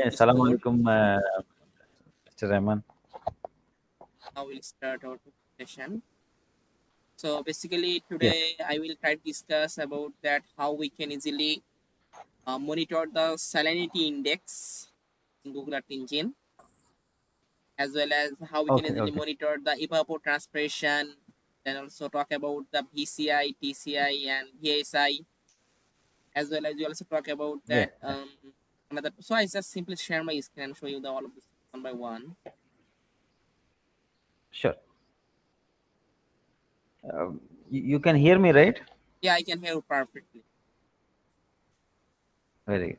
this Assalamu code. alaikum, Mr. Rahman. Now we'll start our session. So basically Yes. today I will try to discuss about that how we can easily monitor the salinity index in Google Earth Engine, as well as how we can Okay. easily Okay. monitor the evapotranspiration. Then also talk about the BCI, TCI, and VSI, as well as we also talk about Yeah. that another. So I just simply share my screen and show you the all of this one by one. Sure. You can hear me, right? Yeah, I can hear you perfectly. Very.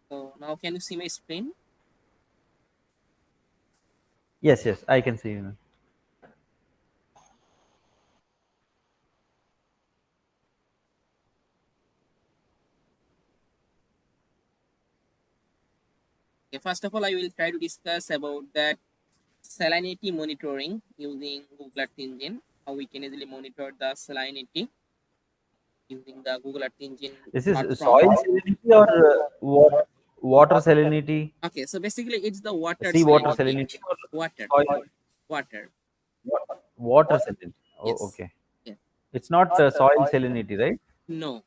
So now can you see my screen? Yes. I can see you now. Okay, first of all, I will try to discuss about that salinity monitoring using Google Earth Engine. How we can easily monitor the salinity using the Google Earth Engine This is platform. soil salinity or water salinity, Okay, so basically it's the water sea water salinity. salinity, or Water, soil water. water salinity. Oh, Yes. okay. Yes. It's not soil salinity, right? No,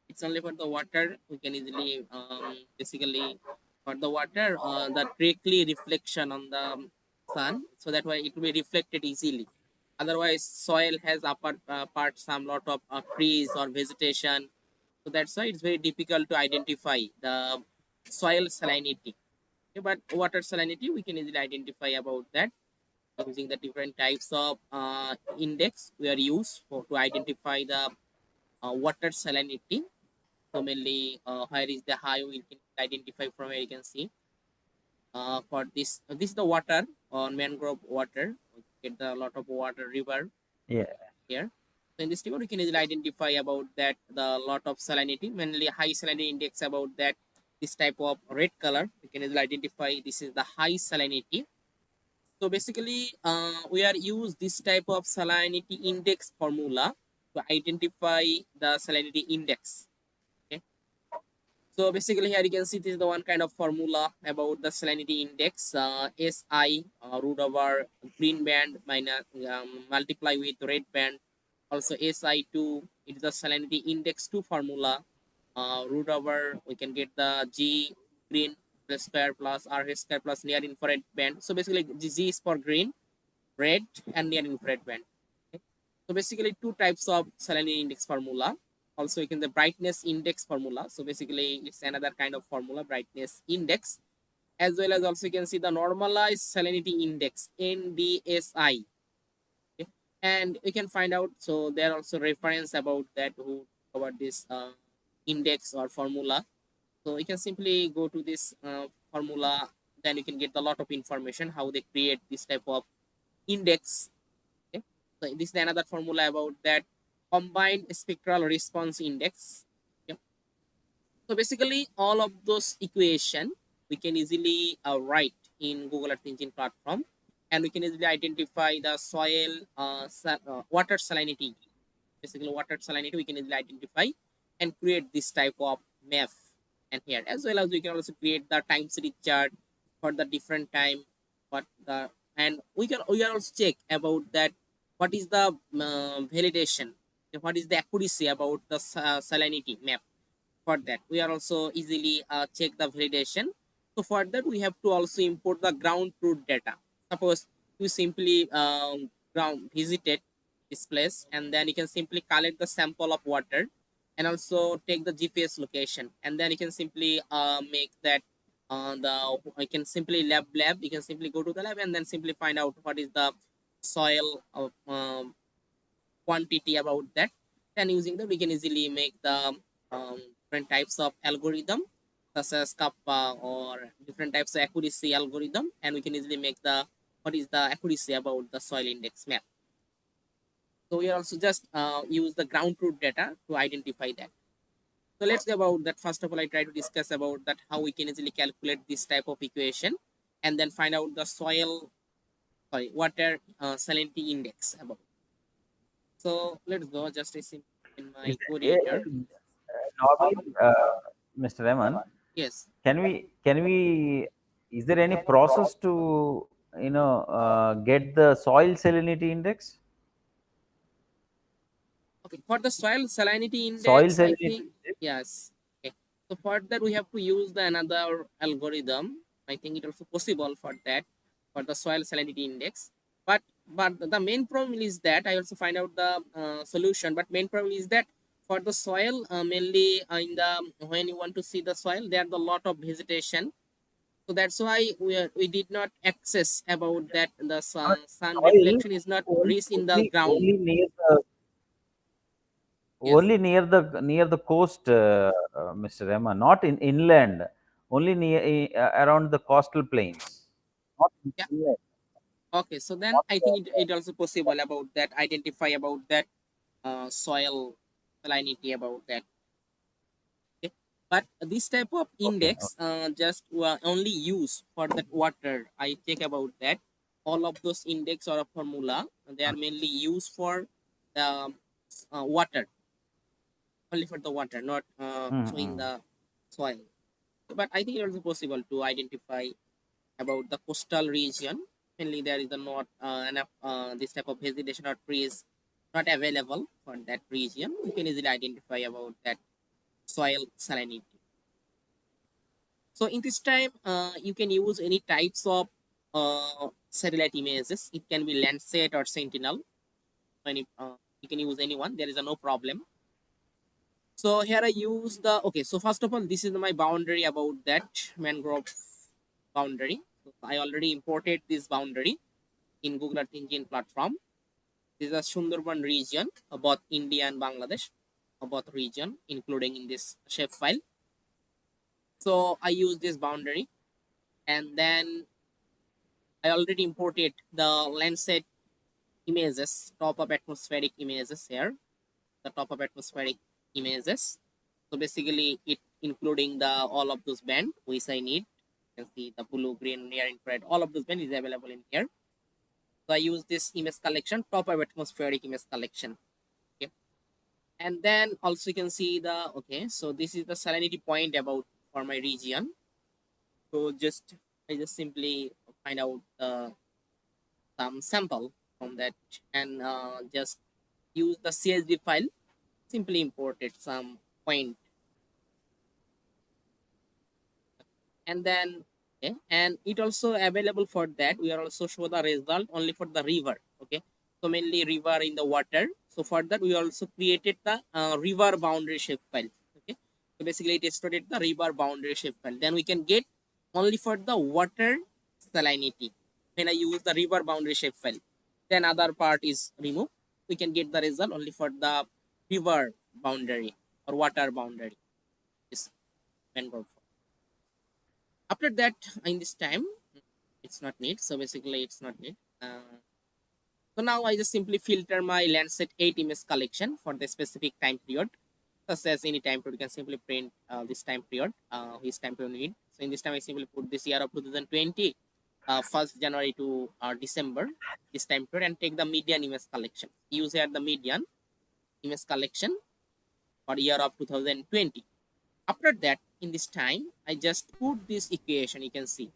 it's only for the water. We can easily basically for the water the directly reflection on the sun, so that way it will be reflected easily. Otherwise soil has upper part some lot of trees or vegetation, so that's why it's very difficult to identify the soil salinity. Okay, but water salinity we can easily identify about that using the different types of index we are used for to identify the water salinity. So mainly where is the high we can identify from where you can see for this is the water on mangrove water. We get the lot of water river Yeah. here. So in this table, we can easily identify about that the lot of salinity, mainly high salinity index about that this type of red color. We can easily identify this is the high salinity. So basically, we are use this type of salinity index formula to identify the salinity index. Okay. So basically here you can see this is the one kind of formula about the salinity index. Si root over green band minus multiply with red band. Also si2 it is the salinity index 2 formula. Root over we can get the g green plus square plus r square plus near infrared band. So basically g is for green, red, and near infrared band. Okay. So basically two types of salinity index formula. Also you can the brightness index formula. So basically it's another kind of formula, brightness index, as well as also you can see the normalized salinity index NDSI. Okay. And we can find out, so there are also reference about that who about this index or formula. So you can simply go to this formula, then you can get a lot of information how they create this type of index. Okay. So this is another formula about that combined spectral response index. Okay. So basically all of those equation we can easily write in Google Earth Engine platform, and we can easily identify the soil water salinity. Basically water salinity we can easily identify and create this type of map. And here as well as we can also create the time series chart for the different time, what the, and we can also check about that what is the validation, what is the accuracy about the salinity map. For that we are also easily check the validation. So for that we have to also import the ground truth data. Suppose you simply ground visited this place, and then you can simply collect the sample of water and also take the GPS location, and then you can simply make that the you can simply lab you can simply go to the lab and then simply find out what is the soil quantity about that. Then using that we can easily make the different types of algorithm such as kappa or different types of accuracy algorithm, and we can easily make the what is the accuracy about the soil index map. So we also just use the ground truth data to identify that. So let's go about that. First of all, I try to discuss about that how we can easily calculate this type of equation and then find out the soil water salinity index about. So let's go just a simple in Is my code editor. normally, Mr. Rahman, Yes. can we is there any process to get the soil salinity index? Okay, for the soil salinity Soil index, I salinity think index? yes. Okay, so for that we have to use the another algorithm. I think it also possible for that for the soil salinity index. But the main problem is that I also find out the solution. But main problem is that for the soil, mainly in the when you want to see the soil, there are a lot of vegetation. So that's why we did not access about that the I mean, sun soil reflection is not only, reached in the only, ground. only near the Yes. only near the coast, Mr. Rema, not in inland. Only around the coastal plains, not in Yeah. inland. Okay, so then Not, I think it also possible about that identify about that soil salinity about that. Okay, but this type of okay. index just only use for that water. I think about that. All of those index or a formula they are mainly used for the water, only for the water, not showing Mm-hmm. the soil. But I think it also possible to identify about the coastal region. Mainly, there is a not enough this type of vegetation or trees not available for that region. You can easily identify about that soil salinity. So in this time, you can use any types of satellite images. It can be Landsat or Sentinel. Any, you can use anyone. There is a no problem. So here I use the okay. So first of all, this is my boundary about that mangrove boundary. So I already imported this boundary in Google Earth Engine platform. This is a Sundarban region, both India and Bangladesh, both region, including in this shape file. So I use this boundary, and then I already imported the Landsat images, top of atmospheric images here, the top of atmospheric images. So basically, it including the all of those band which I need. You can see the blue, green, near infrared, all of those band is available in here. So I use this image collection, top of atmospheric image collection. Okay. And then also you can see the okay, so this is the salinity point about for my region. So just I just simply find out some sample from that and just use the CSV file, simply imported some point, and then okay, and it also available for that we are also show the result only for the river. Okay, so mainly river in the water. So for that we also created the river boundary shape file. Okay, so basically it extracted the river boundary shape file, then we can get only for the water salinity. When I use the river boundary shape file, then other part is removed, we can get the result only for the river boundary or water boundary is mangrove. After that, in this time, it's not need. So basically, it's not need. So now I just simply filter my Landsat 8 image collection for the specific time period. Such as any time period, you can simply print this time period, which time period you need. So in this time, I simply put this year of 2020, 1st January to December, this time period, and take the median image collection. Use here the median image collection for year of 2020. After that, in this time, I just put this equation. You can see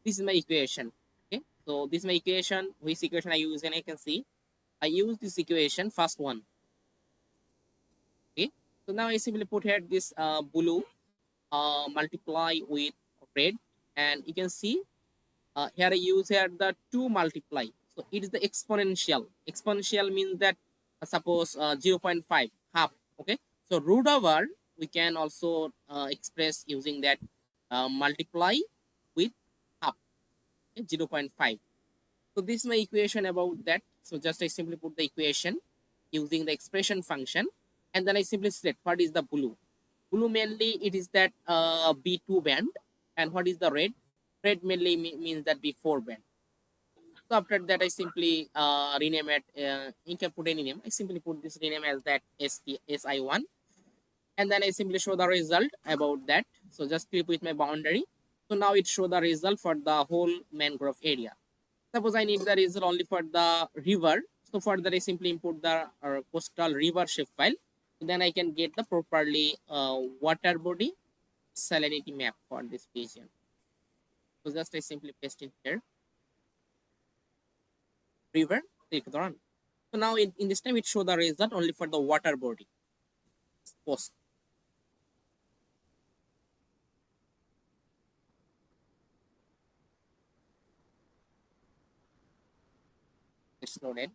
this is my equation. Okay, so this is my equation. Which equation I use, and I can see I use this equation first one. Okay, so now I simply put here this blue multiply with red, and you can see here I use here the 2 multiply. So it is the exponential. Exponential means that suppose 0.5 half. Okay, so root over we can also express using that multiply with half. Okay, 0.5. So this is my equation about that. So just I simply put the equation using the expression function, and then I simply select what is the blue. Blue mainly it is that B2 band, and what is the red? Red mainly means that B4 band. So after that I simply rename it. You can put any name. I simply put this rename as that SI1, and then I simply show the result about that. So just click with my boundary. So now it show the result for the whole mangrove area. Suppose I need the result only for the river. So for that I simply import the coastal river shape file. So then I can get the properly water body salinity map for this region. So just I simply paste in here, river, click the run. So now in this time it show the result only for the water body post. It's loaded.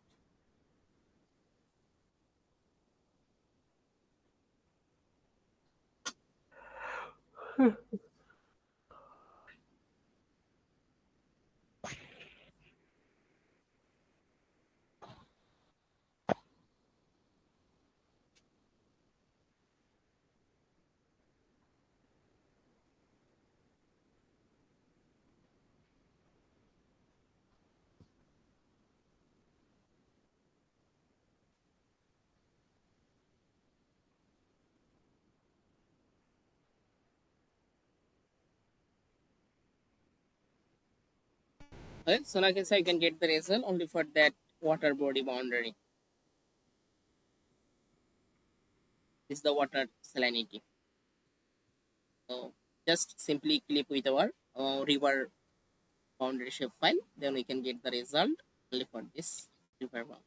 Okay, so like I say, I can get the result only for that water body boundary. This is the water salinity. So just simply click with our river boundary shape file, then we can get the result only for this river boundary.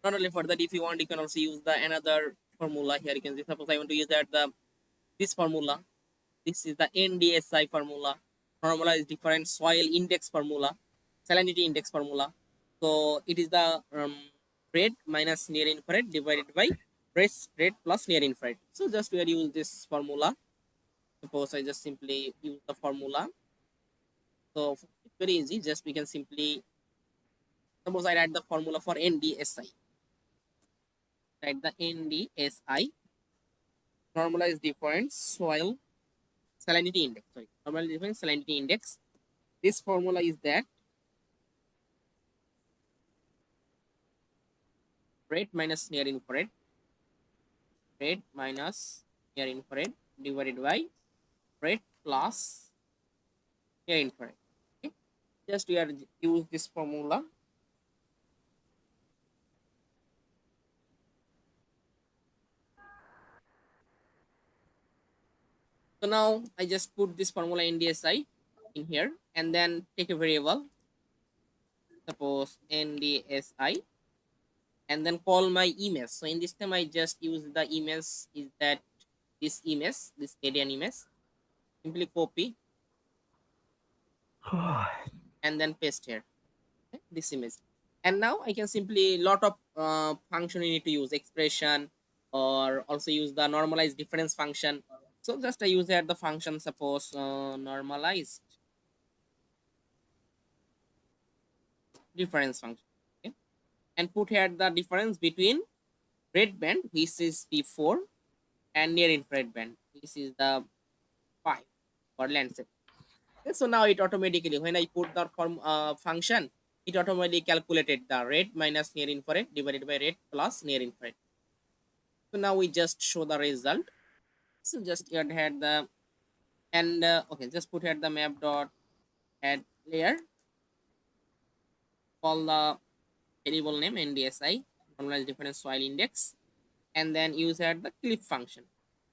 Not only for that, if you want, you can also use the another formula here. You can see, suppose I want to use that the this formula. This is the NDSI formula. Normalized different soil index formula, salinity index formula. So it is the red minus near infrared divided by red plus near infrared. So just we are use this formula. Suppose I just simply use the formula. So it's very easy. Just we can simply suppose I write the formula for NDSI. Write the NDSI, normalized difference soil salinity index. Sorry, normalized difference salinity index. This formula is that red minus near infrared, red minus near infrared divided by red plus near infrared. Okay? Just we are use this formula. So now I just put this formula NDSI in here and then take a variable, suppose NDSI, and then call my image. So in this time I just use the image is that this image, this alien image, simply copy and then paste here. Okay, this image. And now I can simply lot of function you need to use expression or also use the normalized difference function. So just I use here the function, suppose normalized difference function. Okay, and put here the difference between red band which is before and near infrared band this is the 5 for landscape. Okay, so now it automatically when I put the form function, it automatically calculated the red minus near infrared divided by red plus near infrared. So now we just show the result. So just here had the and okay, just put here the map dot add layer, call the variable name NDSI, normalized difference soil index, and then use here the clip function.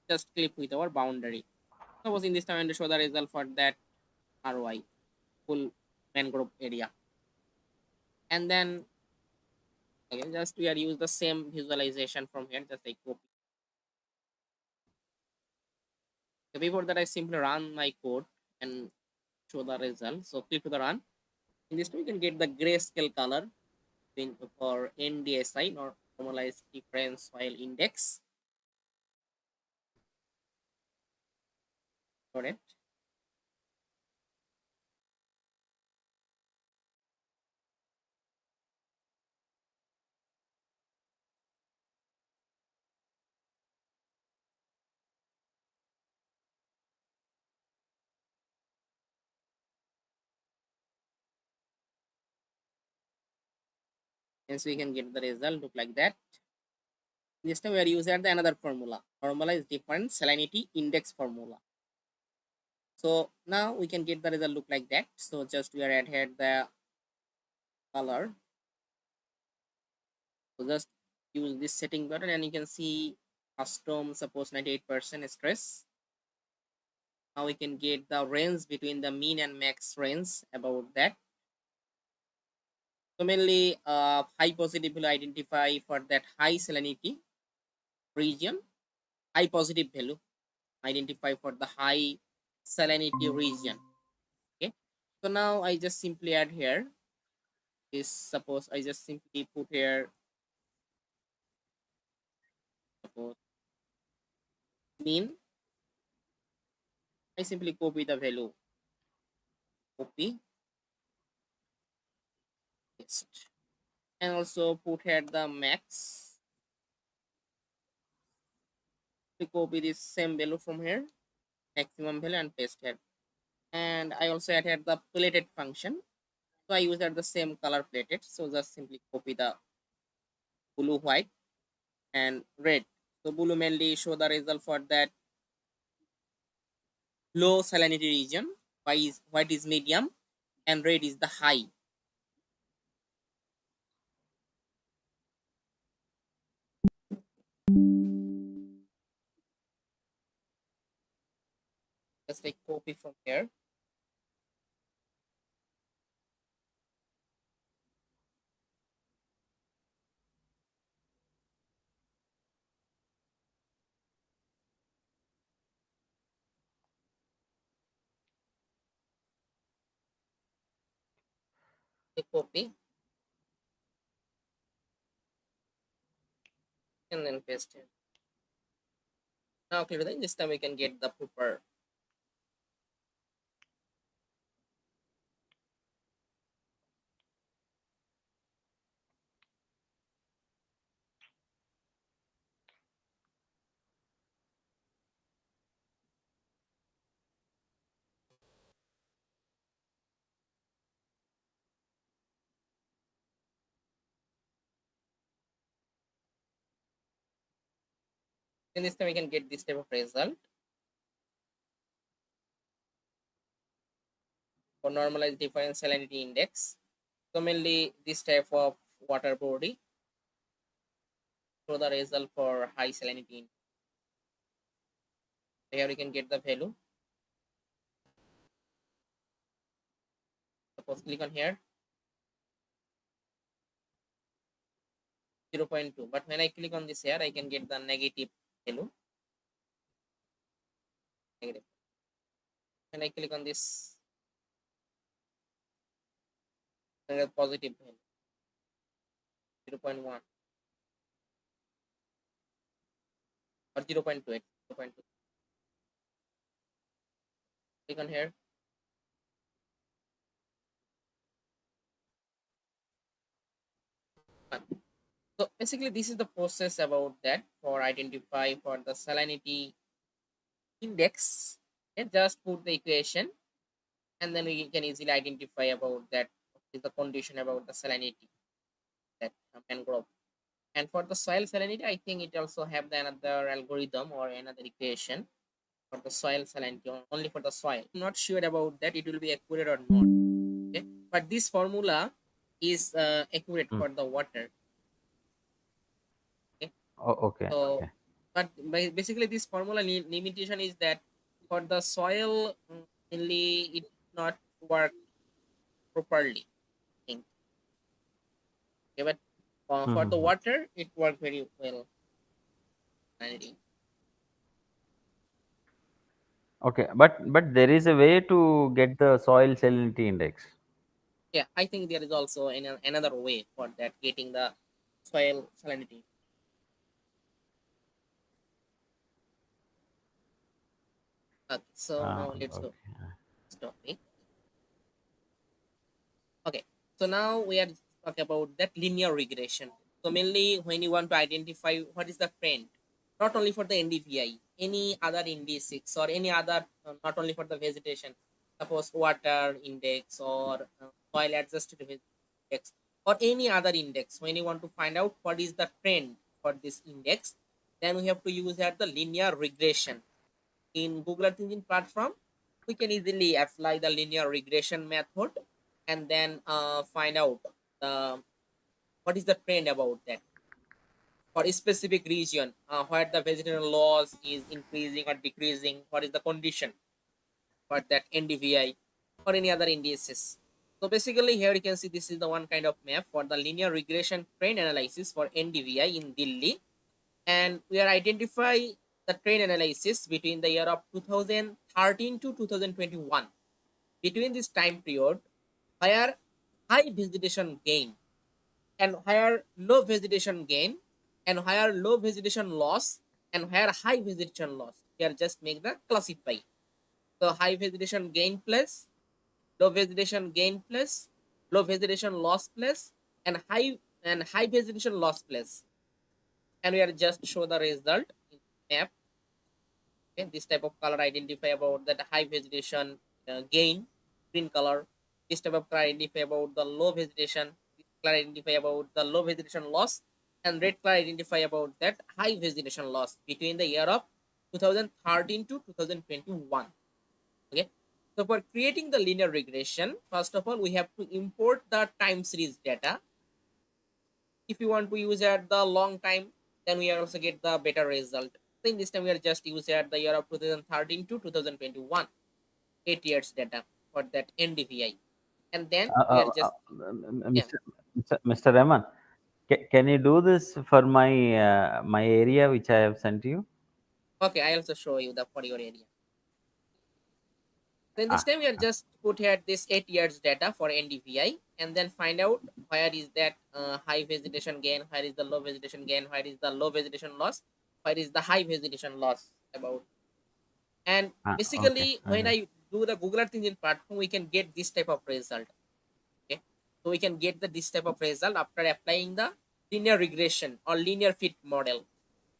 Just clip with our boundary. Suppose in this time I want to show the result for that RY full mangrove area. And then again, just we are use the same visualization from here. Just like copy. So before that, I simply run my code and show the result. So click to the run. In this way, you can get the grayscale color for NDSI, normalized difference soil index. Got it. And so we can get the result look like that. This time we are using the another formula, normalized difference salinity index formula. So now we can get the result look like that. So just we are add here the color So just use this setting button and you can see custom suppose 98% stress. Now we can get the range between the mean and max range about that. So mainly high positive will identify for that high salinity region, high positive value identify for the high salinity region. Okay. So now I just simply add here is suppose I just simply put here suppose mean. I simply copy the value, copy, paste, and also put here the max. We copy this same value from here, maximum value, and paste here. And I also added the plated function. So I use the same color plated. So just simply copy the blue, white, and red. So blue mainly show the result for that low salinity region. White is medium, and red is the high. Just like copy from here. Copy and then paste it. Now clear then this time we can get the proper in this time we can get this type of result for normalized difference salinity index. So mainly this type of water body show the result for high salinity. Here we can get the value. Suppose click on here 0.2. But when I click on this here, I can get the negative value. Negative. When I click on this, then the positive value 0.1 or 0.28. 0.2. Click on here. So basically, this is the process about that for identify for the salinity index. And just put the equation, and then we can easily identify about that is the condition about the salinity that mangrove. And for the soil salinity, I think it also have the another algorithm or another equation for the soil salinity only for the soil. I'm not sure about that it will be accurate or not. Okay, but this formula is accurate Mm. for the water. Okay, Oh, okay, so okay. but basically this formula limitation is that for the soil mainly it not work properly. I think. Okay, but for the Mhm. water it worked very well. Salinity. Okay, but there is a way to get the soil salinity index. Yeah, I think there is also another way for that getting the soil salinity. Okay, so now let's go Okay. to this topic. Okay, so now we are talking about that linear regression. So mainly when you want to identify what is the trend, not only for the NDVI, any other indices or any other, not only for the vegetation, suppose water index or soil adjusted index or any other index. When you want to find out what is the trend for this index, then we have to use here the linear regression. In Google Earth Engine platform, we can easily apply the linear regression method and then find out what is the trend about that. for a specific region, where the vegetation loss is increasing or decreasing, what is the condition for that NDVI or any other indices. So basically here you can see this is the one kind of map for the linear regression trend analysis for NDVI in Delhi, and we are identify the trend analysis between the year of 2013 to 2021. Between this time period, where high vegetation gain and higher low vegetation gain and higher low vegetation loss and higher high vegetation loss. Here just make the classify. So high vegetation gain plus, low vegetation gain plus, low vegetation loss plus, and high vegetation loss plus. And we are just show the result in map. Okay, this type of color identify about that high vegetation gain, green color. This type of color identify about the low vegetation. This color identify about the low vegetation loss, and red color identify about that high vegetation loss between the year of 2013 to 2021. Okay, so for creating the linear regression, first of all we have to import the time series data. If you want to use at the long time, then we also get the better result. So in this time we are just use at the year of 2013 to 2021, 8 years data for that NDVI, and then Uh, we are uh, uh, just, yeah. Mr. Rahman, can you do this for my my area which I have sent you? Okay, I also show you the for your area. So in this Ah, time we are just put here this 8 years data for NDVI, and then find out where is that high vegetation gain, where is the low vegetation gain, where is the low vegetation loss, where is the high vegetation loss about. And okay, basically when okay. I do the Google Earth Engine platform, we can get this type of result. Okay, so we can get the this type of result after applying the linear regression or linear fit model.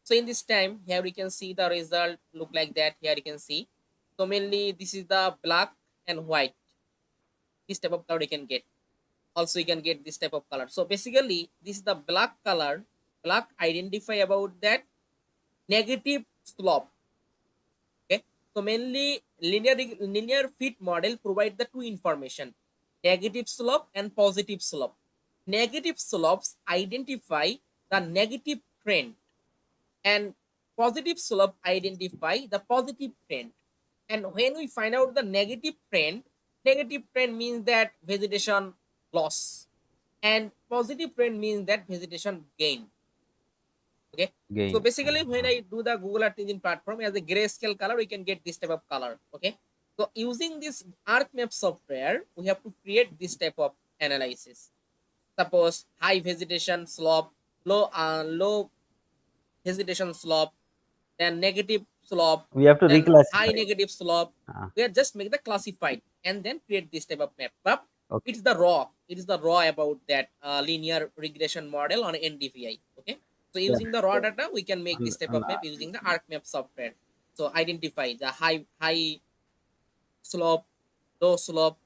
So in this time here we can see the result look like that. Here you can see, so mainly this is the black and white. This type of color you can get. Also you can get this type of color. So basically this is the black color. Black identify about that negative slope. Okay, so mainly linear fit model provide the two information: negative slope and positive slope. Negative slopes identify the negative trend, and positive slope identify the positive trend. And when we find out the negative trend means that vegetation loss, and positive trend means that vegetation gain. Okay, so Gain. basically when I do the Google Earth Engine platform as a grayscale color, we can get this type of color. Okay, so using this ArcMap software, we have to create this type of analysis. Suppose high vegetation slope, low vegetation slope, then negative slope, We have to then high reclassify. negative slope. Ah, We are just make the classified and then create this type of map. But okay. it's the raw. It is the raw about that linear regression model on NDVI. Okay. So Yeah. using the raw So, data, we can make this type and, of map using the ArcMap software. So identify the high slope, low slope,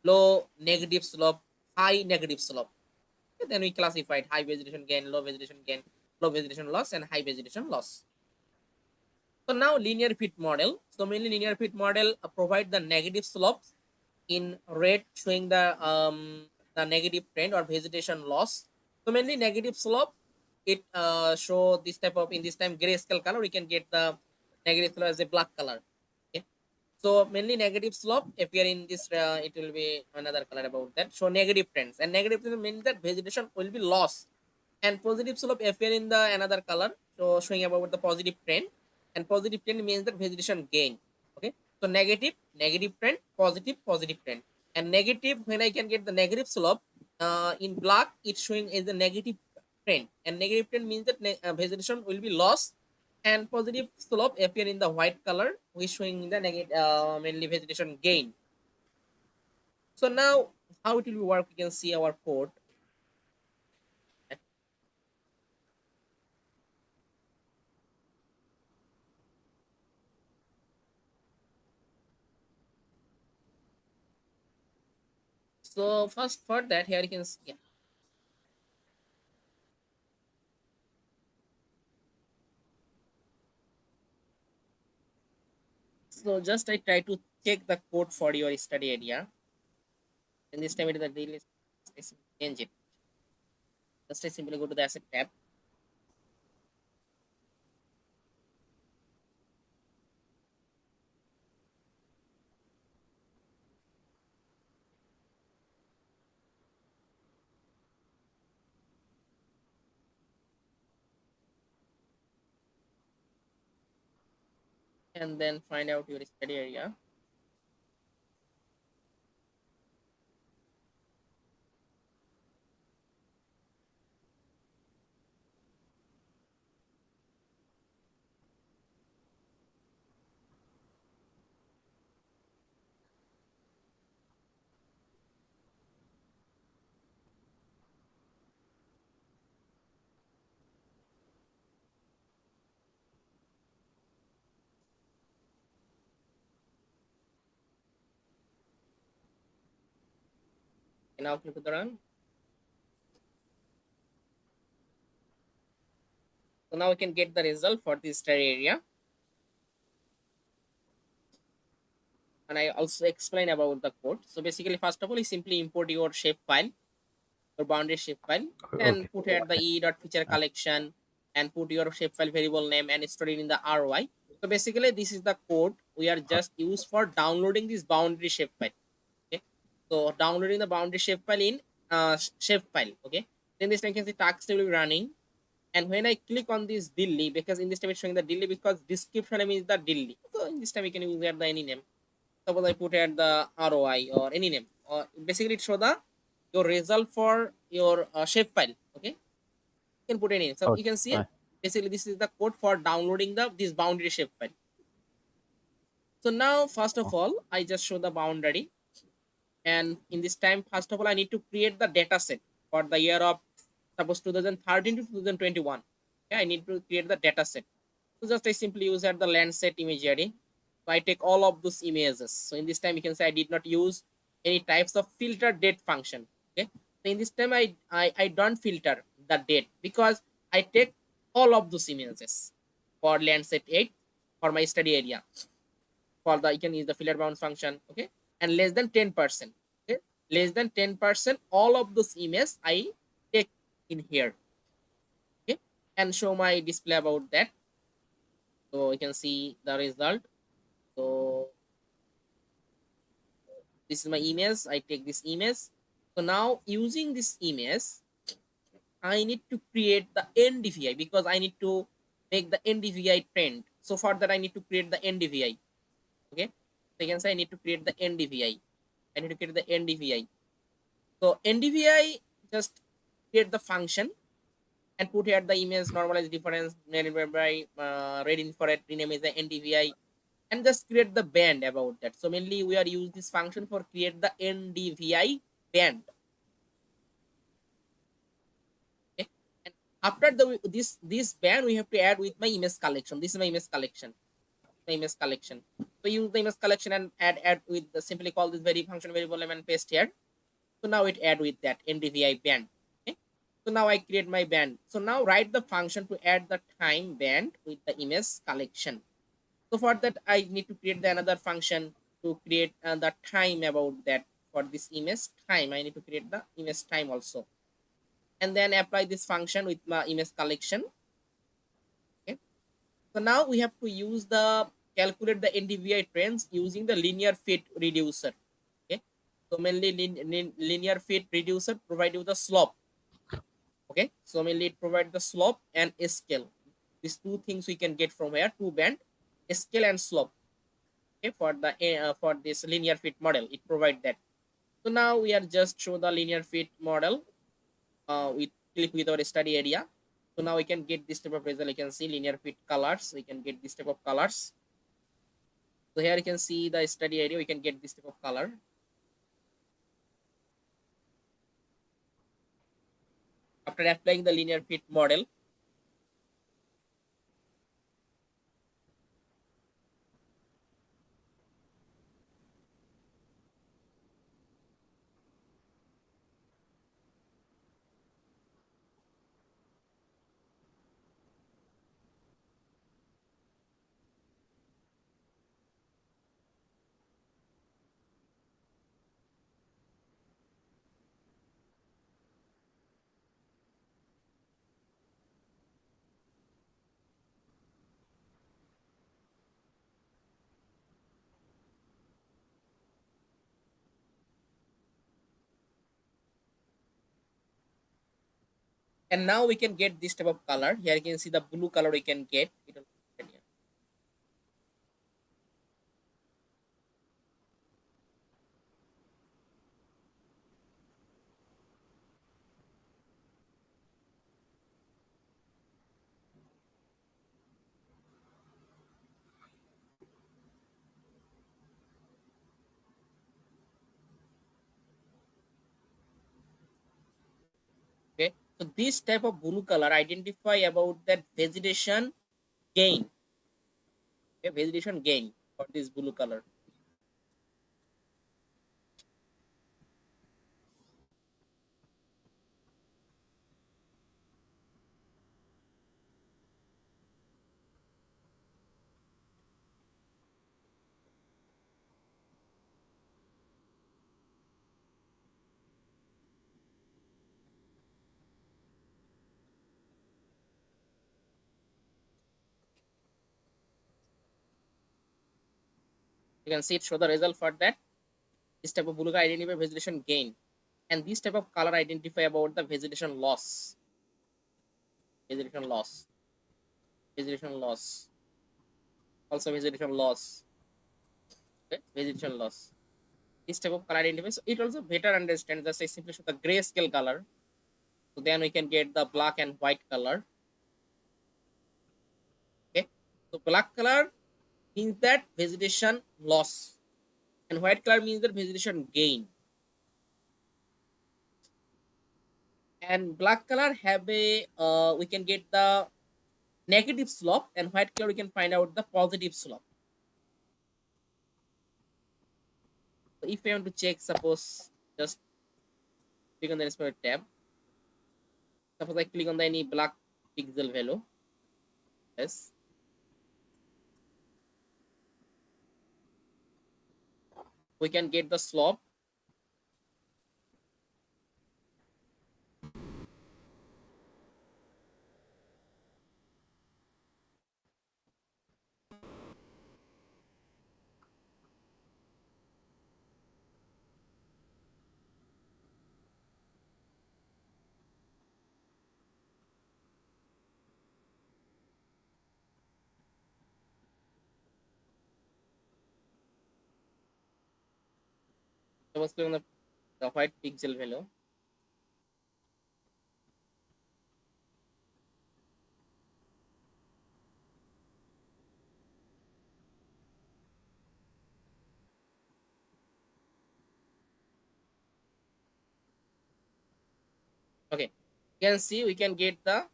low negative slope, high negative slope. Okay, then we classified high vegetation gain, low vegetation loss, and high vegetation loss. So now linear fit model. So mainly linear fit model provide the negative slopes in red, showing the negative trend or vegetation loss. So mainly negative slope, it show this type of, in this time grayscale color. We can get the negative slope as a black color. Okay. So mainly negative slope appear in this. It will be another color about that. So negative trends, and negative trends means that vegetation will be lost, and positive slope appear in the another color, so showing about the positive trend, and positive trend means that vegetation gain. Okay, so negative trend, positive trend, and negative, when I can get the negative slope in black, it's showing as a negative trend, and negative trend means that vegetation will be lost, and positive slope appear in the white color, which showing the negative mainly vegetation gain. So now how it will work, we can see our code. So first for that, here you can see, yeah. So just I try to check the code for your study area. And this time it is the daily, I change it. Just I simply go to the asset tab. and then find out your study area. And now click the run. So now we can get the result for this study area. And I also explain about the code. So basically, first of all, you simply import your shape file, your boundary shape file, and Okay. put here the e.feature collection and put your shape file variable name and store it in the RY. So basically, this is the code we are just used for downloading this boundary shape file. Okay. So downloading the boundary shape file in shape file. Okay. Then this time you can see task will be running. And when I click on this Delhi, because in this time it's showing the Delhi because description name is the Delhi. So in this time we can use the any name. Suppose I put at the ROI or any name, or basically it show the your result for your shape file. Okay, you can put any name. So you Okay. can see Fine. basically this is the code for downloading this boundary shape file. So now first of all, I just show the boundary, and in this time first of all I need to create the data set for the year of suppose 2013 to 2021. Okay, I need to create the data set. So just I simply use at the land set imagery. So I take all of those images. So in this time you can say I did not use any types of filter date function. Okay. So in this time I don't filter the date because I take all of those images for land set 8 for my study area. For the you can use the filter bounds function. Okay. And less than 10%. Okay. Less than 10%, all of those images I take in here. Okay. And show my display about that. So you can see the result. So this is my image. I take this image. So now using this image, I need to create the NDVI because I need to make the NDVI trend. So for that, I need to create the NDVI. Okay. So you can say I need to create the NDVI. I need to create the NDVI. So NDVI just create the function and put here the image normalized difference named by red infrared rename is the NDVI and just create the band about that. So mainly we are use this function for create the NDVI band. Okay. And after the this band we have to add with my image collection. This is my image collection. The image collection. So use the image collection and add with the simply call this very function variable and paste here. So now it add with that NDVI band. Okay. So now I create my band. So now write the function to add the time band with the image collection. So for that, I need to create the another function to create the time about that for this image time. I need to create the image time also, and then apply this function with my image collection. Okay. So now we have to use the calculate the NDVI trends using the linear fit reducer. Okay. So mainly linear fit reducer provide you the slope. Okay. So mainly it provide the slope and scale. These two things we can get from here: two band, scale and slope. Okay, for this linear fit model it provide that. So now we are just show the linear fit model. We click with our study area. So now we can get this type of result. You can see linear fit colors. We can get this type of colors. So here you can see the study area. We can get this type of color after applying the linear fit model. And now we can get this type of color. Here you can see the blue color we can get. So this type of blue color identify about that vegetation gain. Okay, vegetation gain for this blue color. You can see it show the result for that. This type of blue color identify vegetation gain, and this type of color identify about the vegetation loss. Vegetation loss. Vegetation loss. Also vegetation loss. Okay? Vegetation loss. This type of color identifies. So it also better understands the say simply show the grayscale color. So then we can get the black and white color. Okay. So black color means that vegetation loss, and white color means that vegetation gain. And black color have a we can get the negative slope, and white color we can find out the positive slope. So if I want to check, suppose just click on the respective tab. Suppose I click on the any black pixel value. Yes. We can get the slope. Suppose click on the white pixel value. Okay. You can see we can get the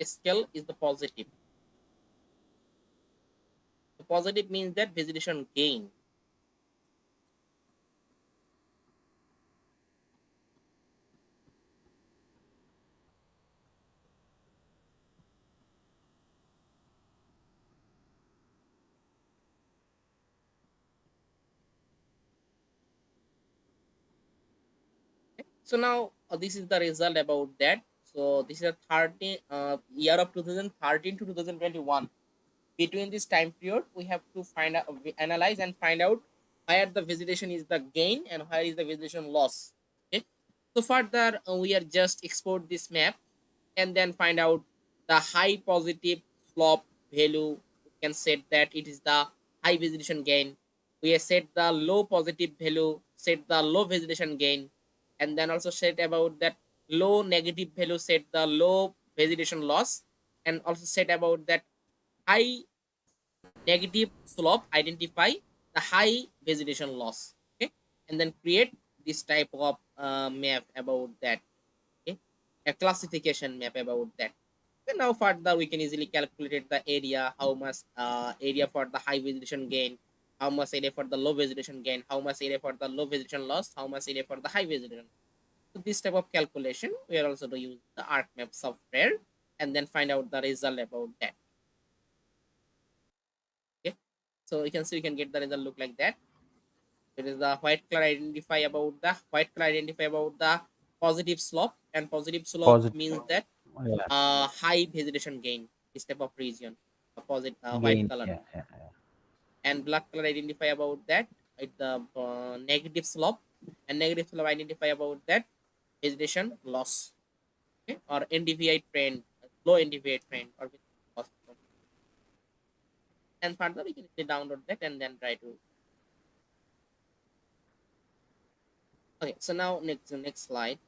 scale is the positive. The positive means that vegetation gain. So now this is the result about that. So this is a 13 year of 2013 to 2021. Between this time period, we have to find out, analyze and find out where the vegetation is the gain and where is the vegetation loss. Okay. So further, we are just export this map and then find out the high positive slope value. We can set that it is the high vegetation gain. We have set the low positive value, set the low vegetation gain, and then also set about that low negative value, set the low vegetation loss, and also set about that high negative slope identify the high vegetation loss. Okay, and then create this type of map about that. Okay, a classification map about that. And now further we can easily calculate the area, how much area for the high vegetation gain, how much area for the low vegetation gain, how much area for the low vegetation loss, how much area for the high vegetation. So this type of calculation we are also to use the ArcMap software and then find out the result about that. Okay, so you can see we can get the result look like that. It is the white color identify about the positive slope, and positive slope Positive. means that Yeah. high vegetation gain. This type of region, opposite white Gain. color, Yeah. Yeah. Yeah. and black color identify about that it the negative slope, and negative slope identify about that vegetation loss. Okay, or NDVI trend, low NDVI trend, or loss. And further we can download that and then try to. Okay, so now next slide.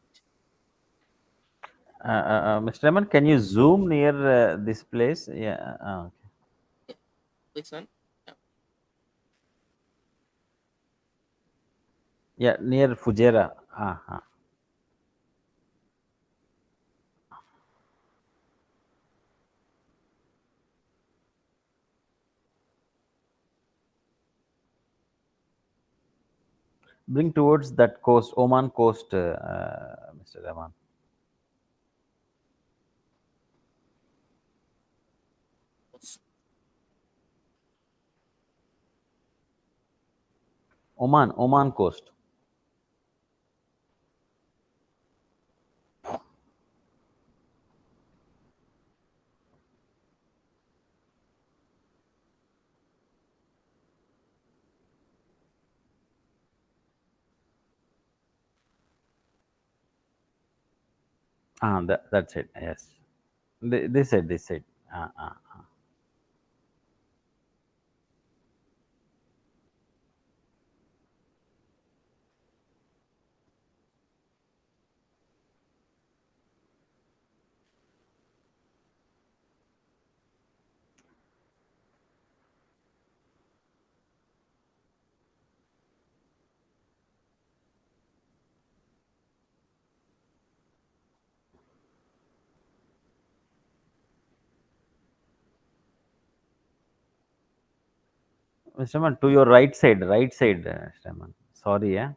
Mr. Raman, can you zoom near this place? Yeah. Okay. Yeah, which one? Yeah. Yeah, near Fujairah. Bring towards that coast, Oman coast, Mr. Rahman. Oman coast. That's it. Yes. This side. Ah. Mr. Rahman, to your right side, Mr. Rahman. Sorry, yeah.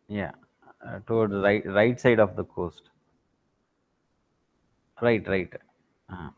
Yeah. Toward right side of the coast. Right. Ah.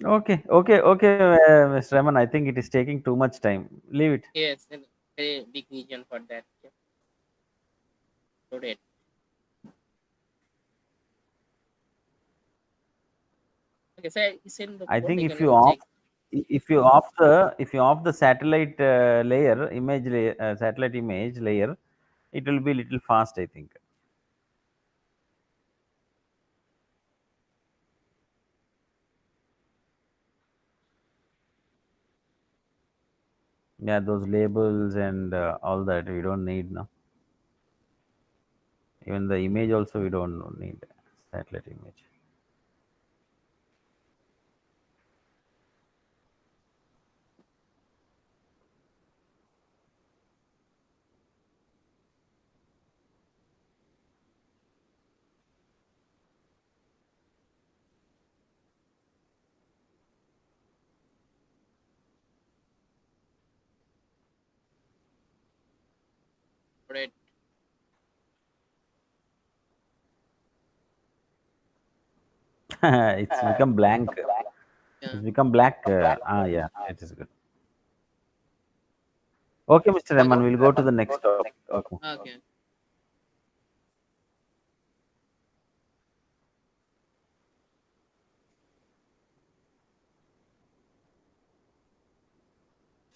Okay, Mr. Rahman. I think it is taking too much time. Leave it. Yes, and very big region for that. Yeah, loaded. Okay, so it's in the I code. think I can check. if you off the satellite layer image layer, satellite image layer, it will be little fast. I think. Yeah, those labels and all that we don't need now. Even the image also we don't need satellite image. Loaded. It's become blank. Yeah. It's become black. Yeah, it is good. Okay, Mr. Rahman, we'll go to the next topic. Okay. Okay.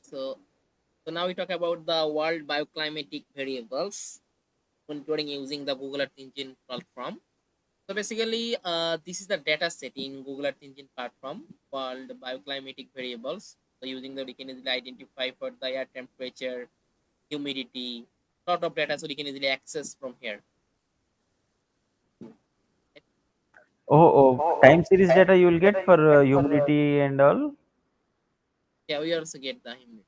So so now we talk about the world bioclimatic variables, including using the Google Earth Engine platform. So basically, this is the data set in Google Earth Engine platform called bioclimatic variables. So using the we can easily identify for the air temperature, humidity, lot of data, so we can easily access from here. Oh, time series data you will get for humidity and all. Yeah, we also get the humidity.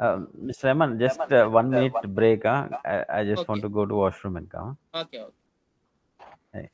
Mr. Rahman, just 1 minute break. I just want Okay, to go to washroom and come. okay, okay. Hey.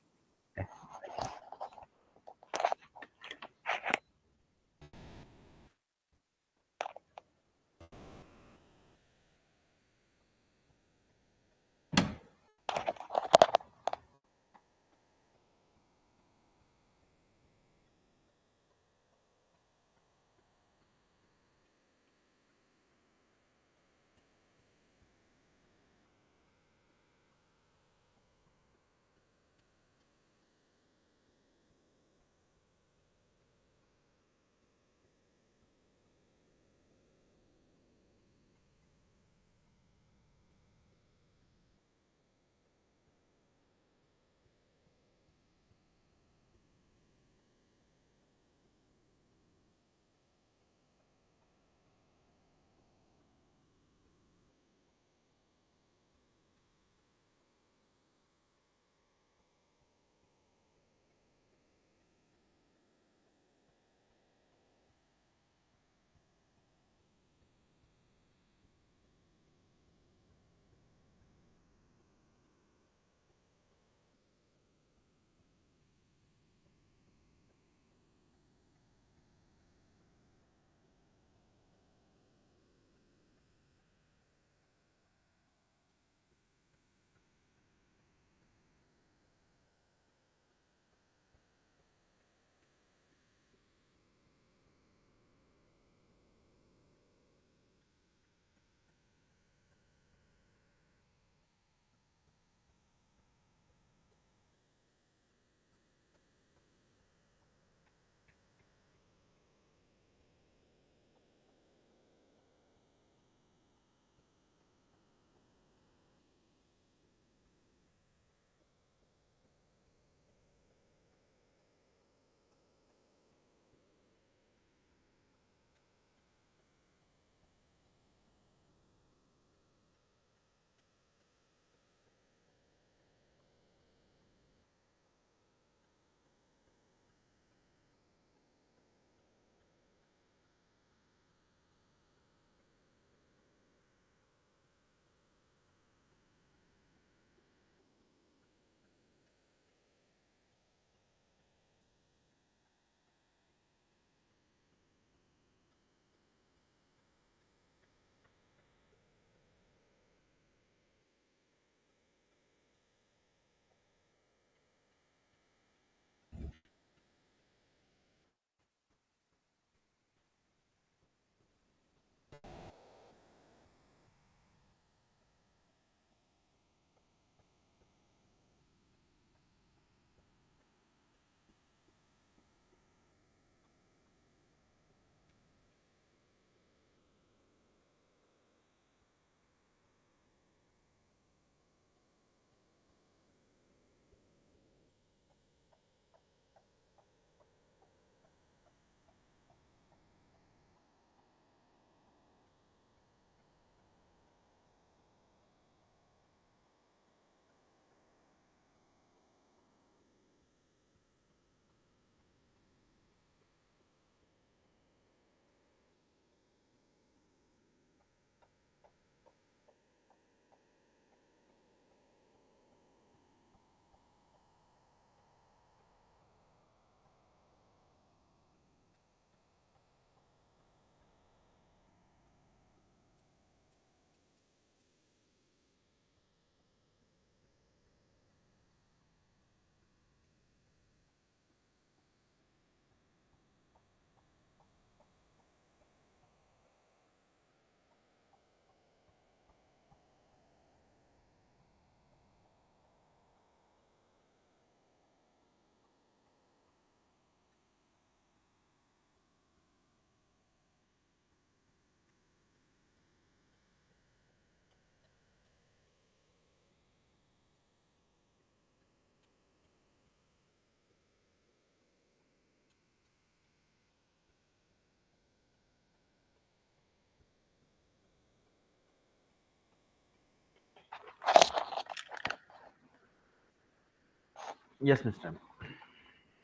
Yes, Mr. Rahman.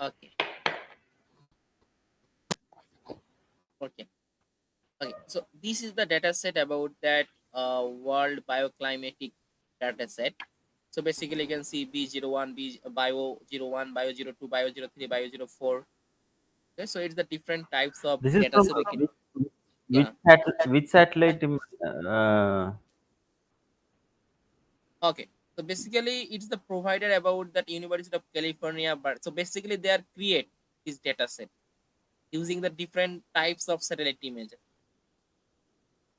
Okay, okay, okay. So this is the data set about that world bioclimatic data set. So basically you can see B01, B bio 01, bio 02, bio 03, bio 04. Okay, so it's the different types of This is data from set we can. which Yeah. which satellite? Uh, Okay. So basically it's the provider about that University of California, but so basically they are create this data set using the different types of satellite images.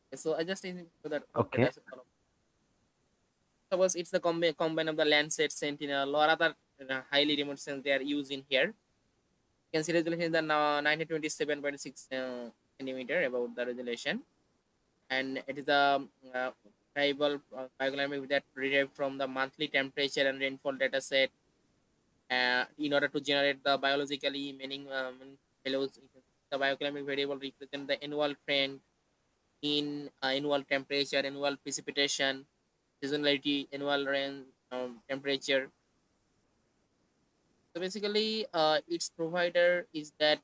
Okay, so I just need to that all okay. data set. Suppose it's the combine of the Landsat, Sentinel, or other highly remote sense they are used in here. You can see resolution is the 1927.6 centimeter about the resolution, and it is the variable bioclimate that derived from the monthly temperature and rainfall data set in order to generate the biologically meaning values. The bioclimate variable represent the annual trend in annual temperature, annual precipitation, seasonality, annual rain temperature. So basically, its provider is that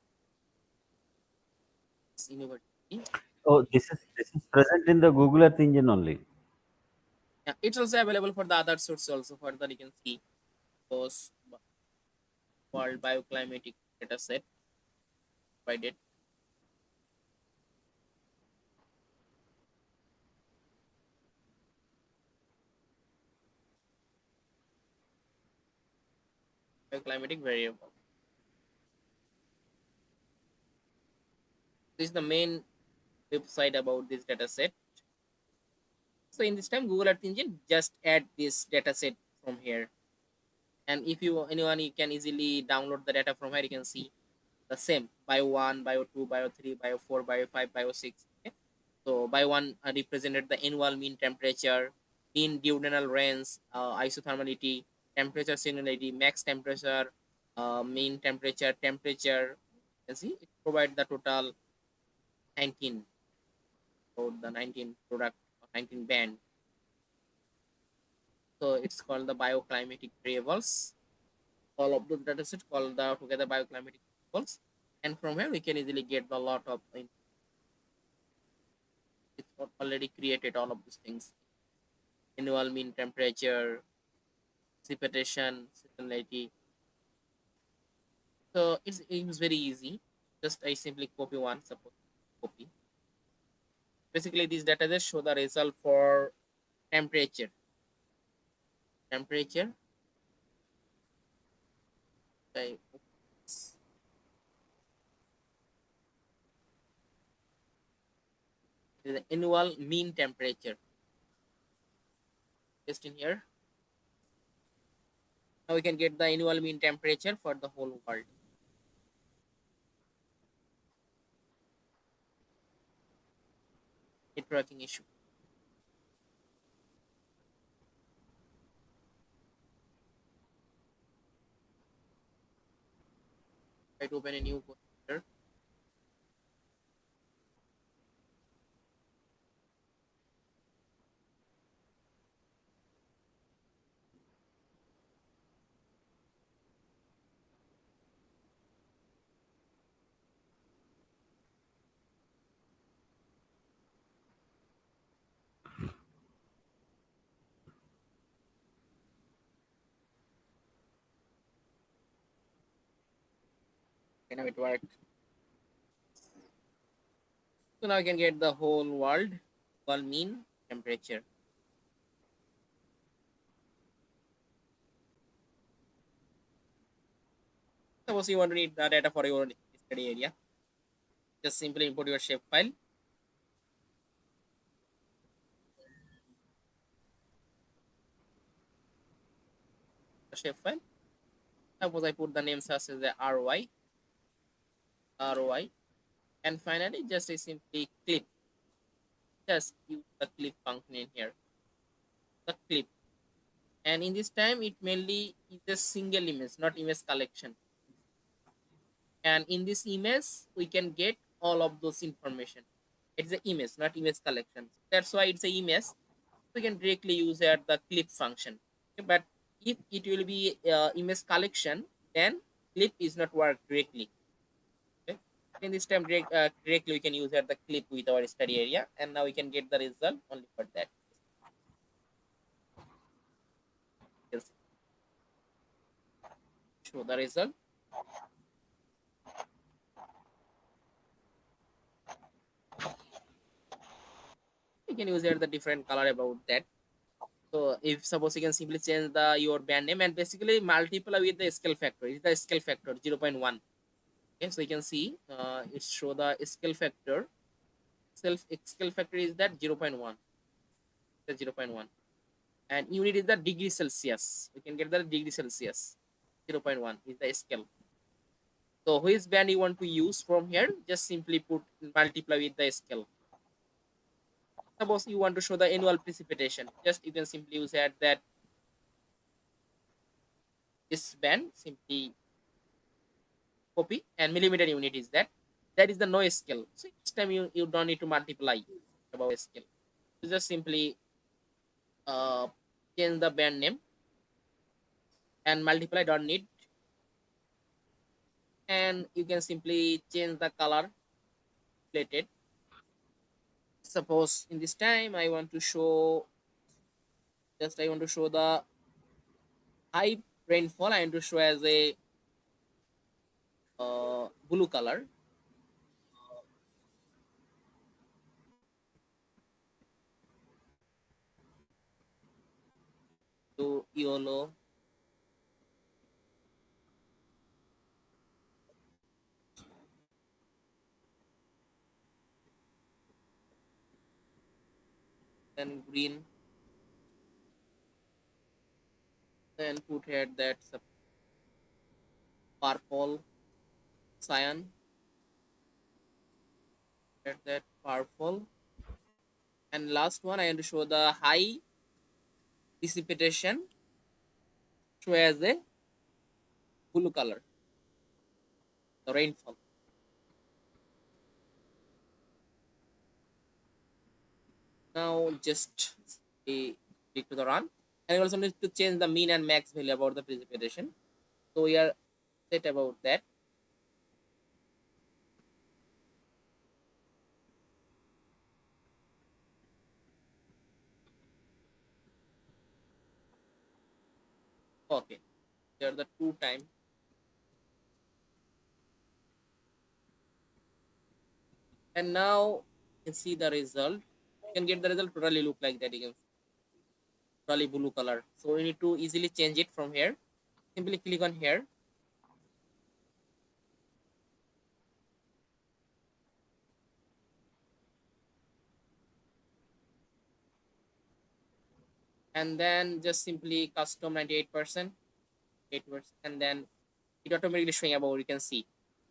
university. Oh, this is present in the Google Earth engine only. Yeah, it's also available for the other sources also for that you can see those world bioclimatic data set provided. Bioclimatic variable. This is the main website about this data set. So in this time, Google Earth Engine just add this data set from here. And if you anyone you can easily download the data from here, you can see the same bio 1, bio 2, bio 3, bio 4, bio 5, bio 6. Okay? So bio 1 represented the annual mean temperature, mean diurnal range, isothermality, temperature similarity, max temperature, mean temperature, temperature. You can see it provides the total 19, so the 19 product, 19 band. So it's called the bioclimatic variables. All of those data sets called the together bioclimatic variables. And from here we can easily get a lot of it's already created all of these things. Annual mean temperature, precipitation, seasonality. So it was very easy. Just I simply copy one, suppose copy. Basically these data just show the result for temperature. Temperature. I, the annual mean temperature. Just in here. Now we can get the annual mean temperature for the whole world. Networking issue. Try to open a new computer. Okay, now it worked. So now we can get the whole world mean temperature. Suppose you want to need the data for your study area. Just simply import your shapefile. The shapefile. Suppose I put the name such as the RY, and finally just I simply clip. Just use the clip function in here. The clip. And in this time, it mainly is a single image, not image collection. And in this image, we can get all of those information. It's an image, not image collection. That's why it's an image. We can directly use here the clip function. Okay, but if it will be image collection, then clip is not work directly. Okay. In this time directly we can use at the clip with our study area, and now we can get the result only for that. You can show the result. You can use here the different color about that. So if suppose you can simply change the your band name and basically multiply with the scale factor. It's the scale factor 0.1. Okay, so you can see it show the scale factor. Scale factor is that 0.1. The 0.1. And unit is the degree Celsius. We can get the degree Celsius. 0.1 is the scale. So which band you want to use from here? Just simply put multiply with the scale. Suppose you want to show the annual precipitation. Just you can simply use that this band, simply copy, and millimeter unit is that. That is the noise scale. So each time you don't need to multiply about scale. You just simply uh, change the band name and multiply don't need, and you can simply change the color related. Suppose in this time I want to show, just I want to show the high rainfall. I want to show as a blue color to yellow, then green, then put here that purple, cyan, that purple, and last one I want to show the high precipitation, show as a blue color, the rainfall. Now just click to the run, and we also need to change the mean and max value about the precipitation. So we are set about that. Okay, there are the two time, and now you can see the result. You can get the result totally look like that. You can see totally blue color. So we need to easily change it from here. Simply click on here, and then just simply custom 98%, 8%, and then it automatically showing about, you can see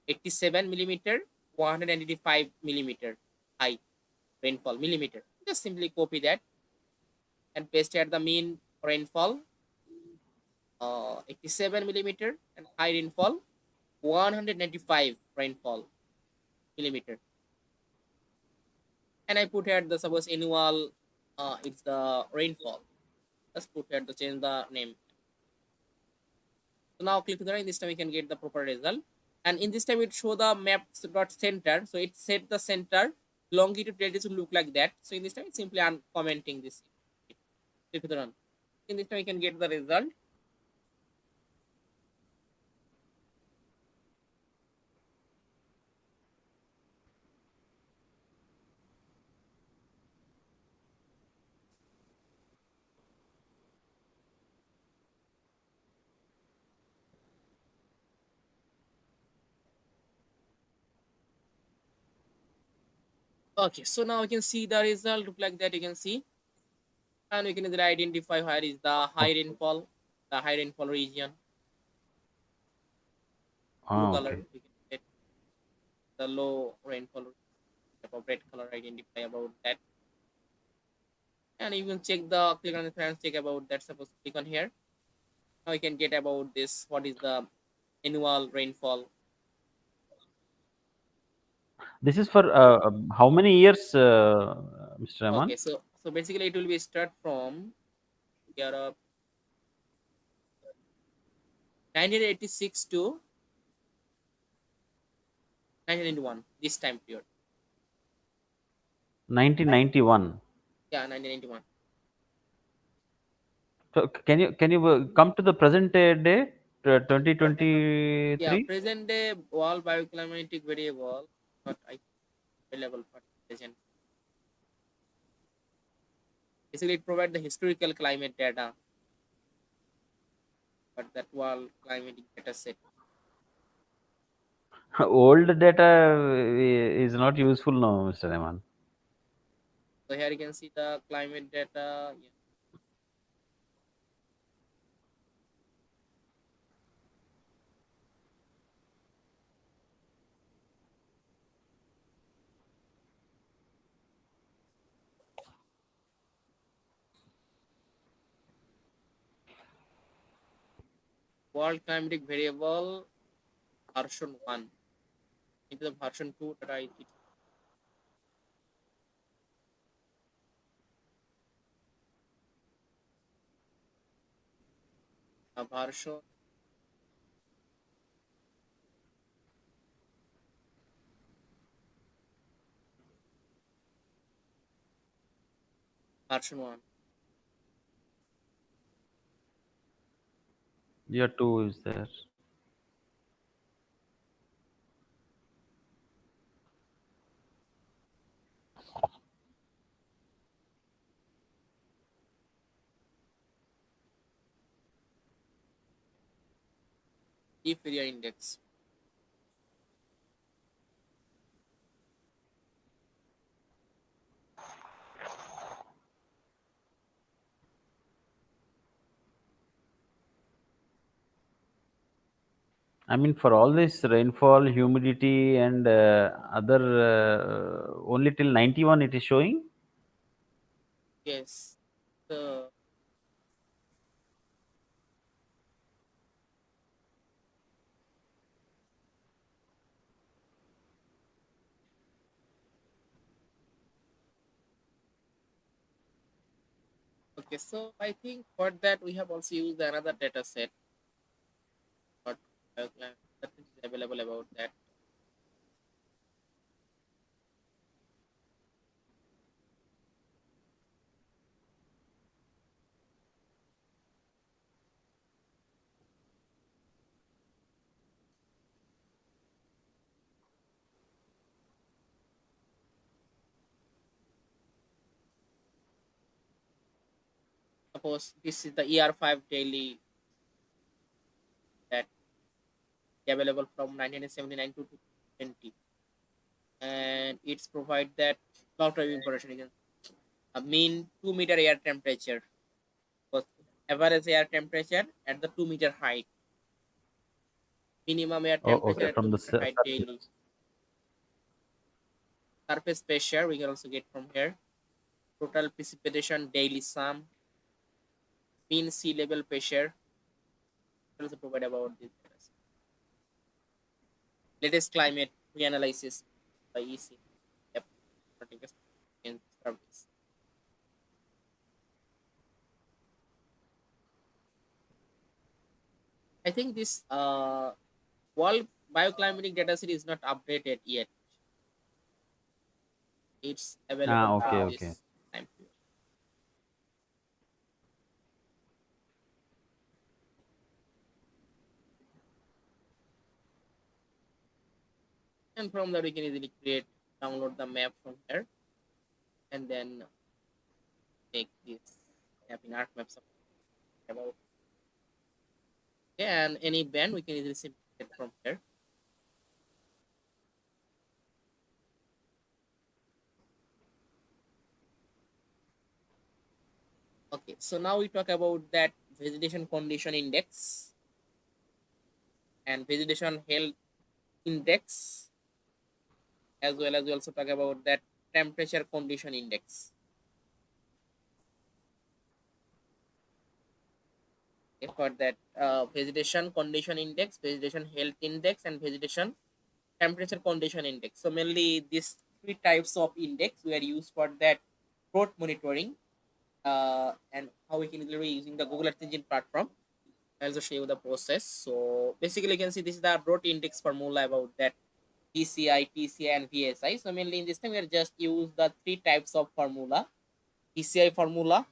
87 millimeter, 185 millimeter high rainfall millimeter. Just simply copy that and paste at the mean rainfall 87 millimeter, and high rainfall 195 rainfall millimeter. And I put here the suppose annual, it's the rainfall. Let's put here to change the name. So now click to the right. This time we can get the proper result. And in this time it show the map dot center. So it set the center longitude latitude look like that. So in this time simply I'm commenting this. Click to the run. In this time we can get the result. Okay, so now we can see the result look like that. You can see, and we can either identify where is Okay. the high rainfall region, blue Ah, color. okay. We can get the low rainfall of red color, identify about that. And you can check the click on the and check about that. Suppose click on here. Now you can get about this. What is the annual rainfall? This is for how many years, Mr. Rahman? Okay, so basically it will be start from year of 1986 to 1991, this time period. 1991. Yeah, 1991. So can you come to the present day, Yeah, 2023? present day wall bioclimatic variable, but I available for present. Basically, it provides the historical climate data, but that wall climatic data set. Old data is not useful now, Mr. Rahman. So here you can see the climate data. Yeah. World climatic variable version 1 into the version 2 that I did. A version 1. Year 2 is there. Deep area index. I mean, for all this rainfall, humidity, and other, only till 91 it is showing. Yes. The okay, so I think for that we have also used another data set, but that is available about that. Suppose this is the ER5 daily that available from 1979 to 2020, and it's provide that lot of information. Again, a mean 2 meter air temperature, was average air temperature at the 2 meter height, minimum air Oh, temperature okay, at two from the meter height daily, surface. surface pressure we can also get from here, total precipitation daily sum, mean sea level pressure. We also provide about this data set. Latest climate reanalysis by EC. Yep. In service. I think this world bioclimatic data set is not updated yet. It's available Ah, for okay, okay. this time period. And from that we can easily create, download the map from here, and then make this map in ArcMap about. Yeah, and any band we can easily simply get from here. Okay, so now we talk about that vegetation condition index and vegetation health index, as well as we also talk about that temperature condition index. Okay, for that vegetation condition index, vegetation health index, and vegetation temperature condition index. So mainly these three types of index we are used for that growth monitoring, and how we can literally using the Google Earth Engine platform. I'll also show you the process. So basically, you can see this is the growth index formula about that VCI, TCI, and VSI. So mainly in this time we are just use the three types of formula: VCI formula,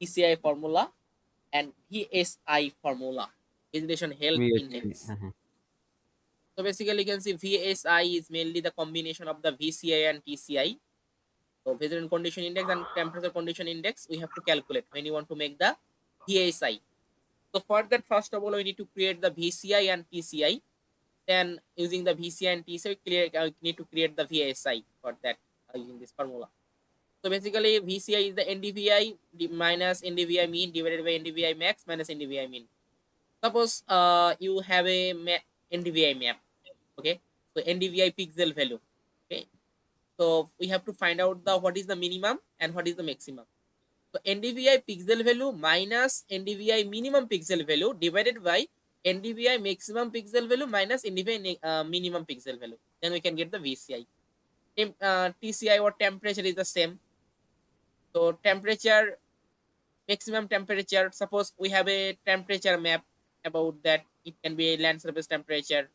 TCI formula, and VSI formula, Vegetation Health VHC. Index. So basically, you can see VSI is mainly the combination of the VCI and TCI. So Vegetation Condition Index and Temperature Condition Index we have to calculate when you want to make the VSI. So for that, first of all, we need to create the VCI and TCI. Then using the VCI and TCI, we need to create the VSI for that using this formula. So basically, VCI is the NDVI minus NDVI mean divided by NDVI max minus NDVI mean. Suppose you have a NDVI map. Okay, so NDVI pixel value. Okay, so we have to find out the what is the minimum and what is the maximum. So NDVI pixel value minus NDVI minimum pixel value divided by NDVI maximum pixel value minus NDVI minimum pixel value. Then we can get the VCI. TCI or temperature is the same. So temperature, maximum temperature. Suppose we have a temperature map about that. It can be a land surface temperature.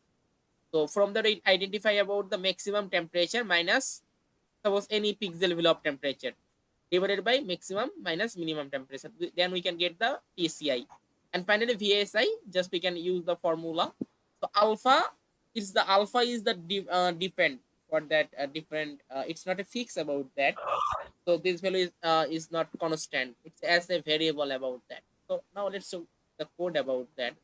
So from that, we identify about the maximum temperature minus suppose any pixel value of temperature divided by maximum minus minimum temperature. Then we can get the TCI. And finally VSI, just we can use the formula. So alpha is the different for that different. It's not a fix about that. So this value is not constant. It's as a variable about that. So now let's show the code about that.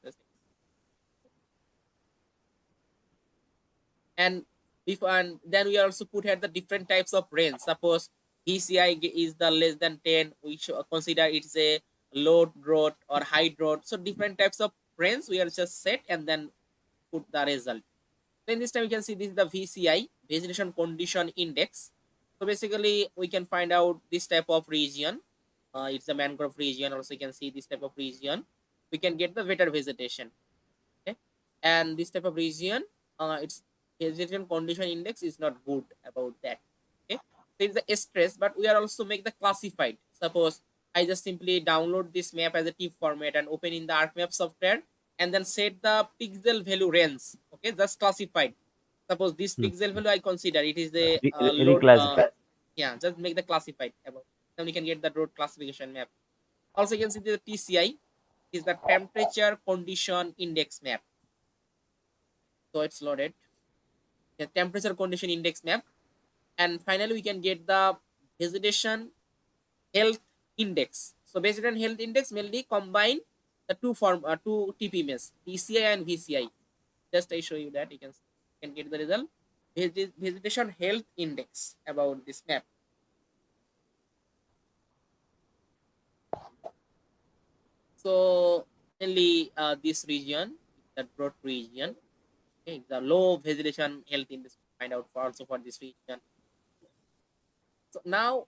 And and then we also put here the different types of range. Suppose VCI is the less than 10, we should consider it's a low drought or high drought. So different types of range we are just set and then put the result. Then this time you can see this is the VCI, Vegetation Condition Index. So basically we can find out this type of region. It's a mangrove region. Also you can see this type of region. We can get the wetter vegetation. Okay, and this type of region, its vegetation condition index is not good about that. Okay, there is a stress, but we are also make the classified. Suppose I just simply download this map as a TIFF format and open in the ArcMap software and then set the pixel value range. Okay, just classified. Suppose this pixel value I consider it is the load. Reclassify. Yeah, just make the classified about. Then we can get the road classification map. Also, you can see the TCI is the temperature condition index map. So it's loaded. The temperature condition index map. And finally, we can get the vegetation health index. So vegetation health index mainly combine the two TPMs, TCI and VCI. Just I show you that you can get the result. Vegetation health index about this map. So mainly this region, the drought region, okay, the low vegetation health index. Find out for also for this region. So now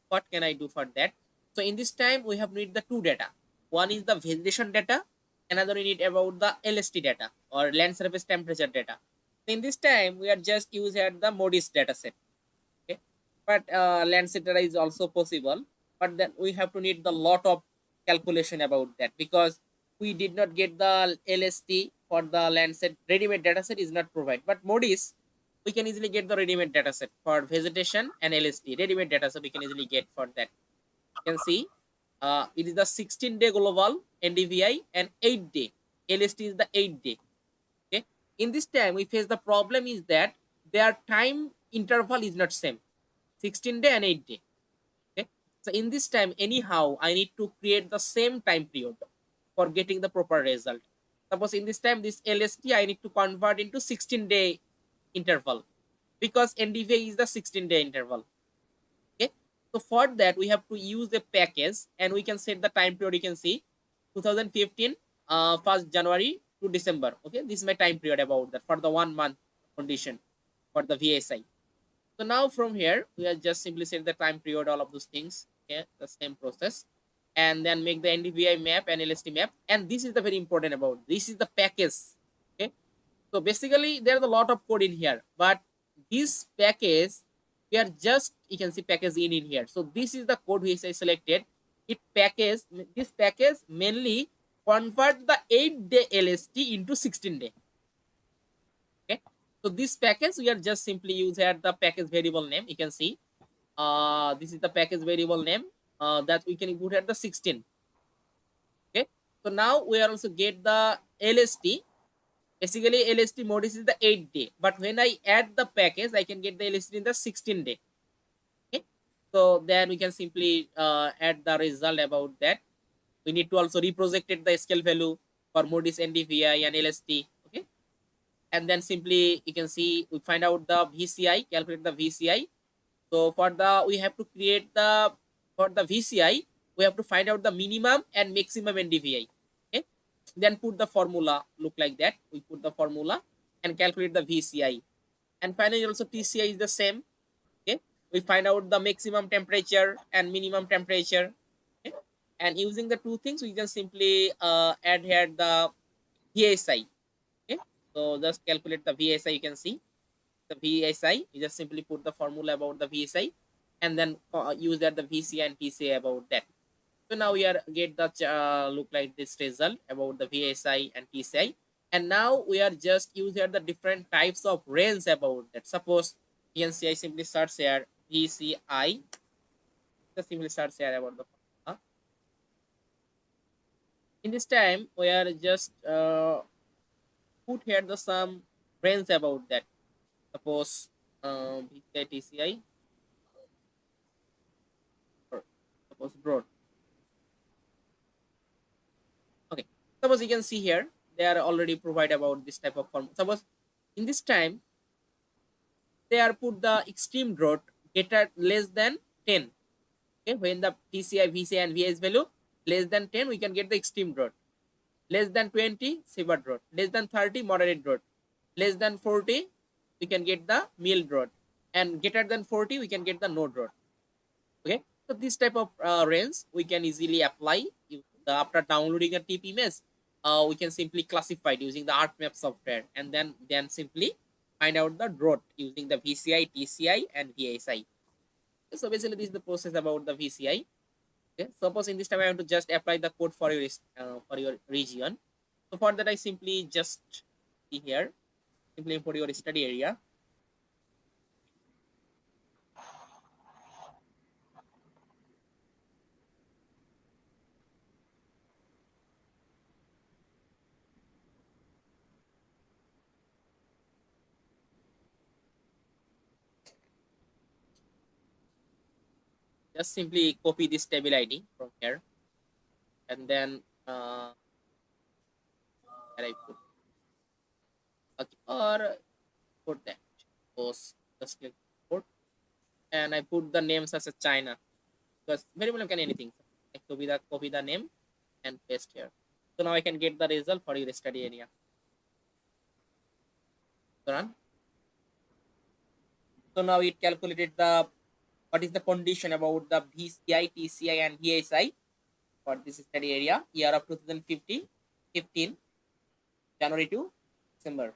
what can I do for that? So in this time we have need the two data. One is the vegetation data, another we need about the LST data or land surface temperature data. So in this time we are just use here the MODIS data set. Okay, but Landsat data is also possible, but then we have to need the lot of calculation about that because we did not get the LST for the Landsat ready-made dataset is not provided. But MODIS we can easily get the ready-made dataset for vegetation and LST ready-made dataset we can easily get for that. You can see it is the 16-day global NDVI and 8-day LST is the 8-day. Okay, in this time we face the problem is that their time interval is not same, 16-day and 8-day. Okay, so in this time anyhow I need to create the same time period for getting the proper result. Suppose in this time this LST I need to convert into 16-day interval because NDVI is the 16-day interval. Okay, so for that we have to use a package and we can set the time period. You can see 2015 1st January to December. Okay, this is my time period about that for the 1 month condition for the VSI. So now from here we are just simply set the time period, all of those things. Okay, the same process, and then make the NDVI map and LST map. And this is the very important about this is the package. Okay, so basically there's a lot of code in here, but this package we are just you can see package in here. So this is the code which I selected. This package mainly convert the 8-day LST into 16-day. Okay, So this package we are just simply use here the package variable name. You can see this is the package variable name that we can put at the 16. Okay. So now we are also get the LST. Basically, LST mode is the 8 day, but when I add the package, I can get the LST in the 16 day. Okay. So then we can simply add the result about that. We need to also reprojected the scale value for modis NDVI and LST. Okay. And then simply you can see we find out the VCI, calculate the VCI. So for the we have to create the for the VCI, we have to find out the minimum and maximum NDVI. Okay. Then put the formula look like that. We put the formula and calculate the VCI. And finally also TCI is the same. Okay. We find out the maximum temperature and minimum temperature. Okay. And using the two things, we can simply add here the VSI. Okay. So just calculate the VSI. You can see the VSI. You just simply put the formula about the VSI and then use that the VCI and TCI about that. So now we are get the look like this result about the VSI and TCI. And now we are just use here the different types of range about that. Suppose you can see I simply search here VCI. Just simply search here about the formula. In this time we are just put here the some range about that. Suppose VCI TCI or suppose broad. Okay. Suppose you can see here they are already provide about this type of form. Suppose in this time they are put the extreme drought greater less than 10. Okay, when the TCI, VCI, and VS value less than 10, we can get the extreme drought. Less than 20, severe drought. Less than 30, moderate drought. Less than 40, we can get the mild drought. And greater than 40, we can get the no drought. Okay, so this type of range we can easily apply after downloading a TP image. We can simply classify it using the ArcMap software and then simply find out the drought using the VCI, TCI, and VSI. So basically, this is the process about the VCI. Okay, suppose in this time I want to just apply the code for your region. So for that, I simply just see here, simply import your study area. Just simply copy this table ID from here, and then here I put okay, or put that. Suppose just click import, and I put the name such as China because variable can anything. I copy the name and paste here. So now I can get the result for your study area. So run. So now it calculated the what is the condition about the VCI, TCI, and VSI for this study area year of 2050, 15 January to December.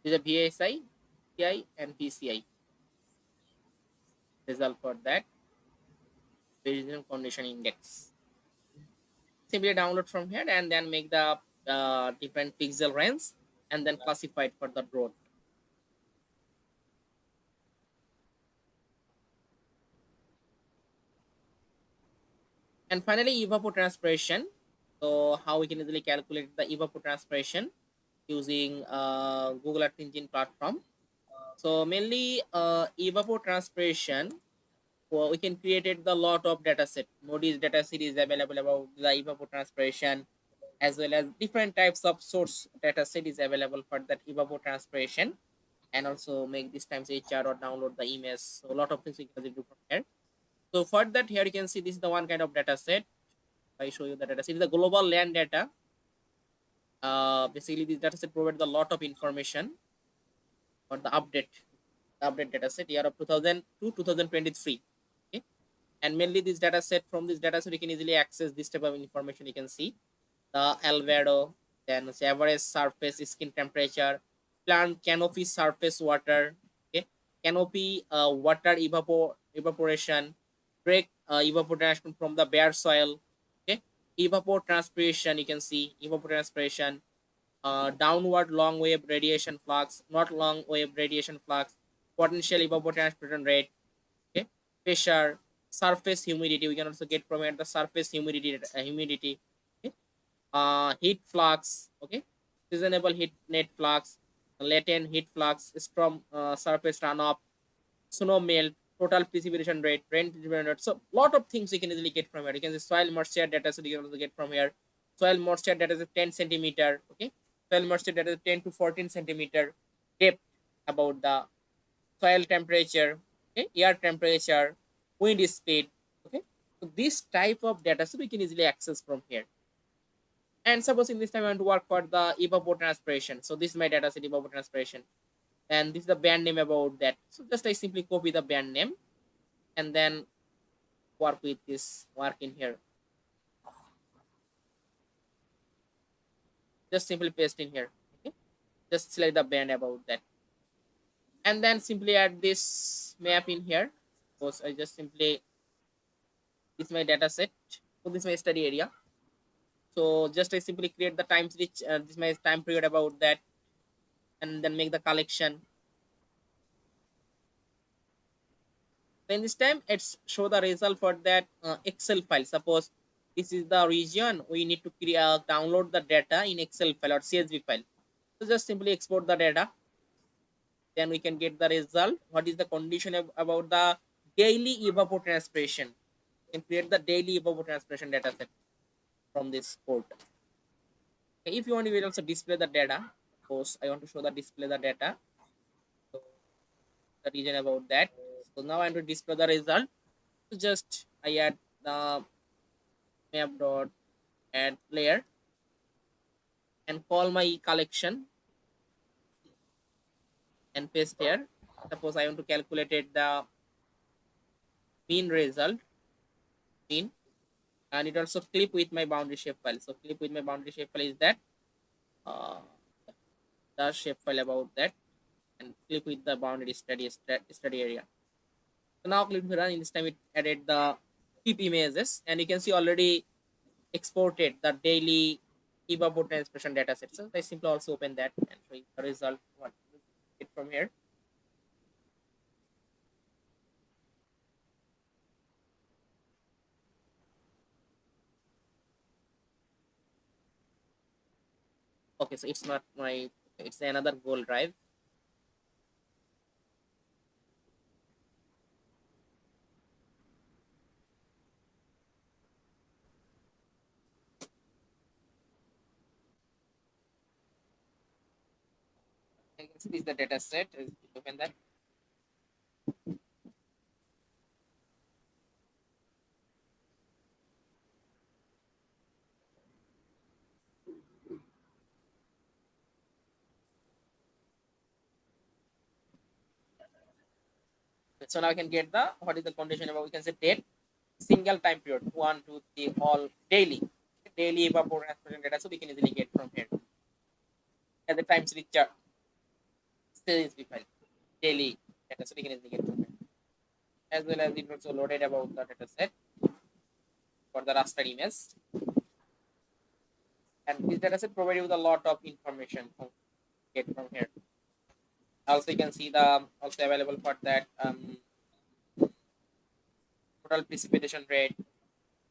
This is a VSI, PCI, and PCI result for that Bayesian condition index. Simply download from here and then make the different pixel range and then classify it for the growth. And finally, evapotranspiration. So how we can easily calculate the evapotranspiration using Google Earth Engine platform. So mainly evapotranspiration, well, we can create the lot of data set. Moody's data set is available about the evapotranspiration, as well as different types of source data set is available for that evapotranspiration, and also make this times HR or download the image. So a lot of things we can do from here. So for that, here you can see this is the one kind of data set. I show you the data set. It is the global land data. Basically, this data set provides a lot of information for the update data set year of 2000 to 2023. Okay, and mainly this data set, from this data set you can easily access this type of information. You can see the albedo, then average surface skin temperature, plant canopy surface water, okay, canopy water evaporation, break evaporation from the bare soil, okay, evapotranspiration, you can see evapotranspiration, downward long wave radiation flux, not long wave radiation flux, potential evapotranspiration rate, okay, pressure, surface humidity. We can also get from it the surface humidity, okay, heat flux, okay, seasonable heat net flux, latent heat flux, storm surface runoff, snow melt, total precipitation rate, rain precipitation rate. So lot of things you can easily get from here. You can see soil moisture data, so you can also get from here. Soil moisture data is 10 centimeter, okay. Soil moisture data is 10 to 14 centimeter depth about the soil temperature, okay, air temperature, wind speed, okay. So this type of data so we can easily access from here. And suppose in this time I want to work for the evapotranspiration. So this is my data set evapotranspiration. And this is the band name about that. So just I simply copy the band name and then work with this work in here. Just simply paste in here. Okay. Just select the band about that. And then simply add this map in here. Suppose I just simply, this is my data set. So this is my study area. So just I simply create the time switch. This is my time period about that, and then make the collection. Then this time it's show the result for that Excel file. Suppose this is the region we need to download the data in Excel file or CSV file. So just simply export the data. Then we can get the result. What is the condition about the daily evapotranspiration? You can create the daily evapotranspiration data set from this code. Okay, if you want, you will also display the data. Suppose I want to show the display the data. So the region about that. So now I want to display the result. So just I add the map dot add layer and call my collection and paste here. Suppose I want to calculate it the mean result, mean, and it also clip with my boundary shape file. So clip with my boundary shape file is that uh, the shape file about that, and clip with the boundary study area. So now click to run. In this time it added the keep images, and you can see already exported the daily evapotranspiration data set. So I simply also open that and show you the result. What it from here. Okay, so it's not my, it's another Google Drive. You can see this is the data set. Open that. So now I can get the what is the condition about, we can say date, single time period, 1, 2, 3, all daily. Daily evapotranspiration data, so we can easily get from here as the time series chart. CSV file daily data set. You can easily get from it. As well as it also loaded about the data set for the raster image. And this data set provide you with a lot of information from get from here. Also, you can see the also available for that total precipitation rate,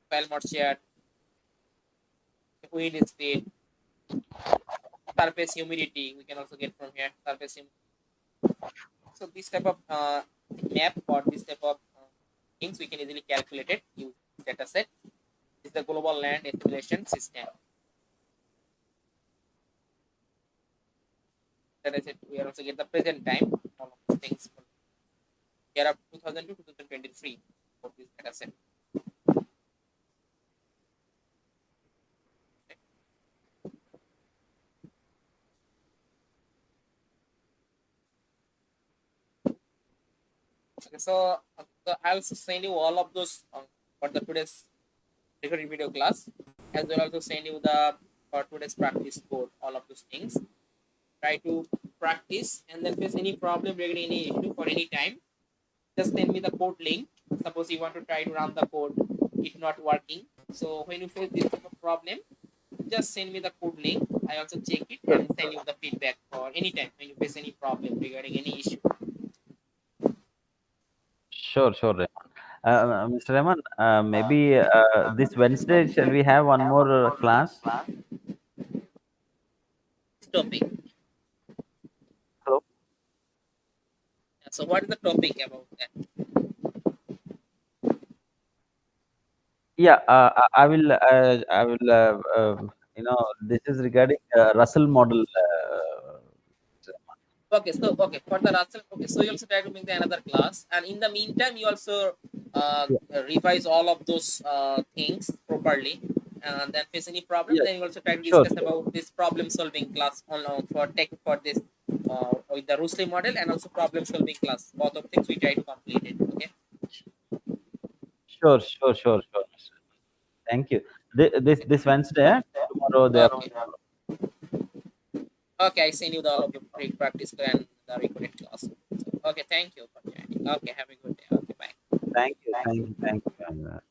file moisture, wind speed, surface humidity. We can also get from here surface humidity. So this type of map or this type of things we can easily calculate it use data set. This is the global land estimation system. That is it. We are also get the present time. All of these things from year of 2000 to 2023 for this data set. Okay, so I'll also send you all of those for the today's recorded video class, as well also send you the for today's practice code. All of those things. Try to practice, and then if there's any problem regarding any issue for any time, just send me the code link. Suppose you want to try to run the code, it's not working. So when you face this type of problem, just send me the code link. I also check it and send you the feedback for any time when you face any problem regarding any issue. Sure, sure, Rahman. Mr. Rahman, maybe this Wednesday, shall we have one more class? Topic. Hello? So what is the topic about that? Yeah, I will, this is regarding Russell model. Okay, for the Russell. Okay, so you also try to make the another class, and in the meantime, you also Yeah, revise all of those things properly, and then face any problem. yeah, Then you also try to sure, discuss sure. about this problem solving class on for tech for this with the Rusli model and also problem solving class. Both of things we try to complete it. Okay. Sure, sure, sure, sure. Thank you. This Wednesday, tomorrow, day after Okay. tomorrow. Okay. I send you the all of your practice and the recorded class. So, okay. Thank you for joining. Okay. Have a good day. Okay. Bye. Thank you, thank you, thank you.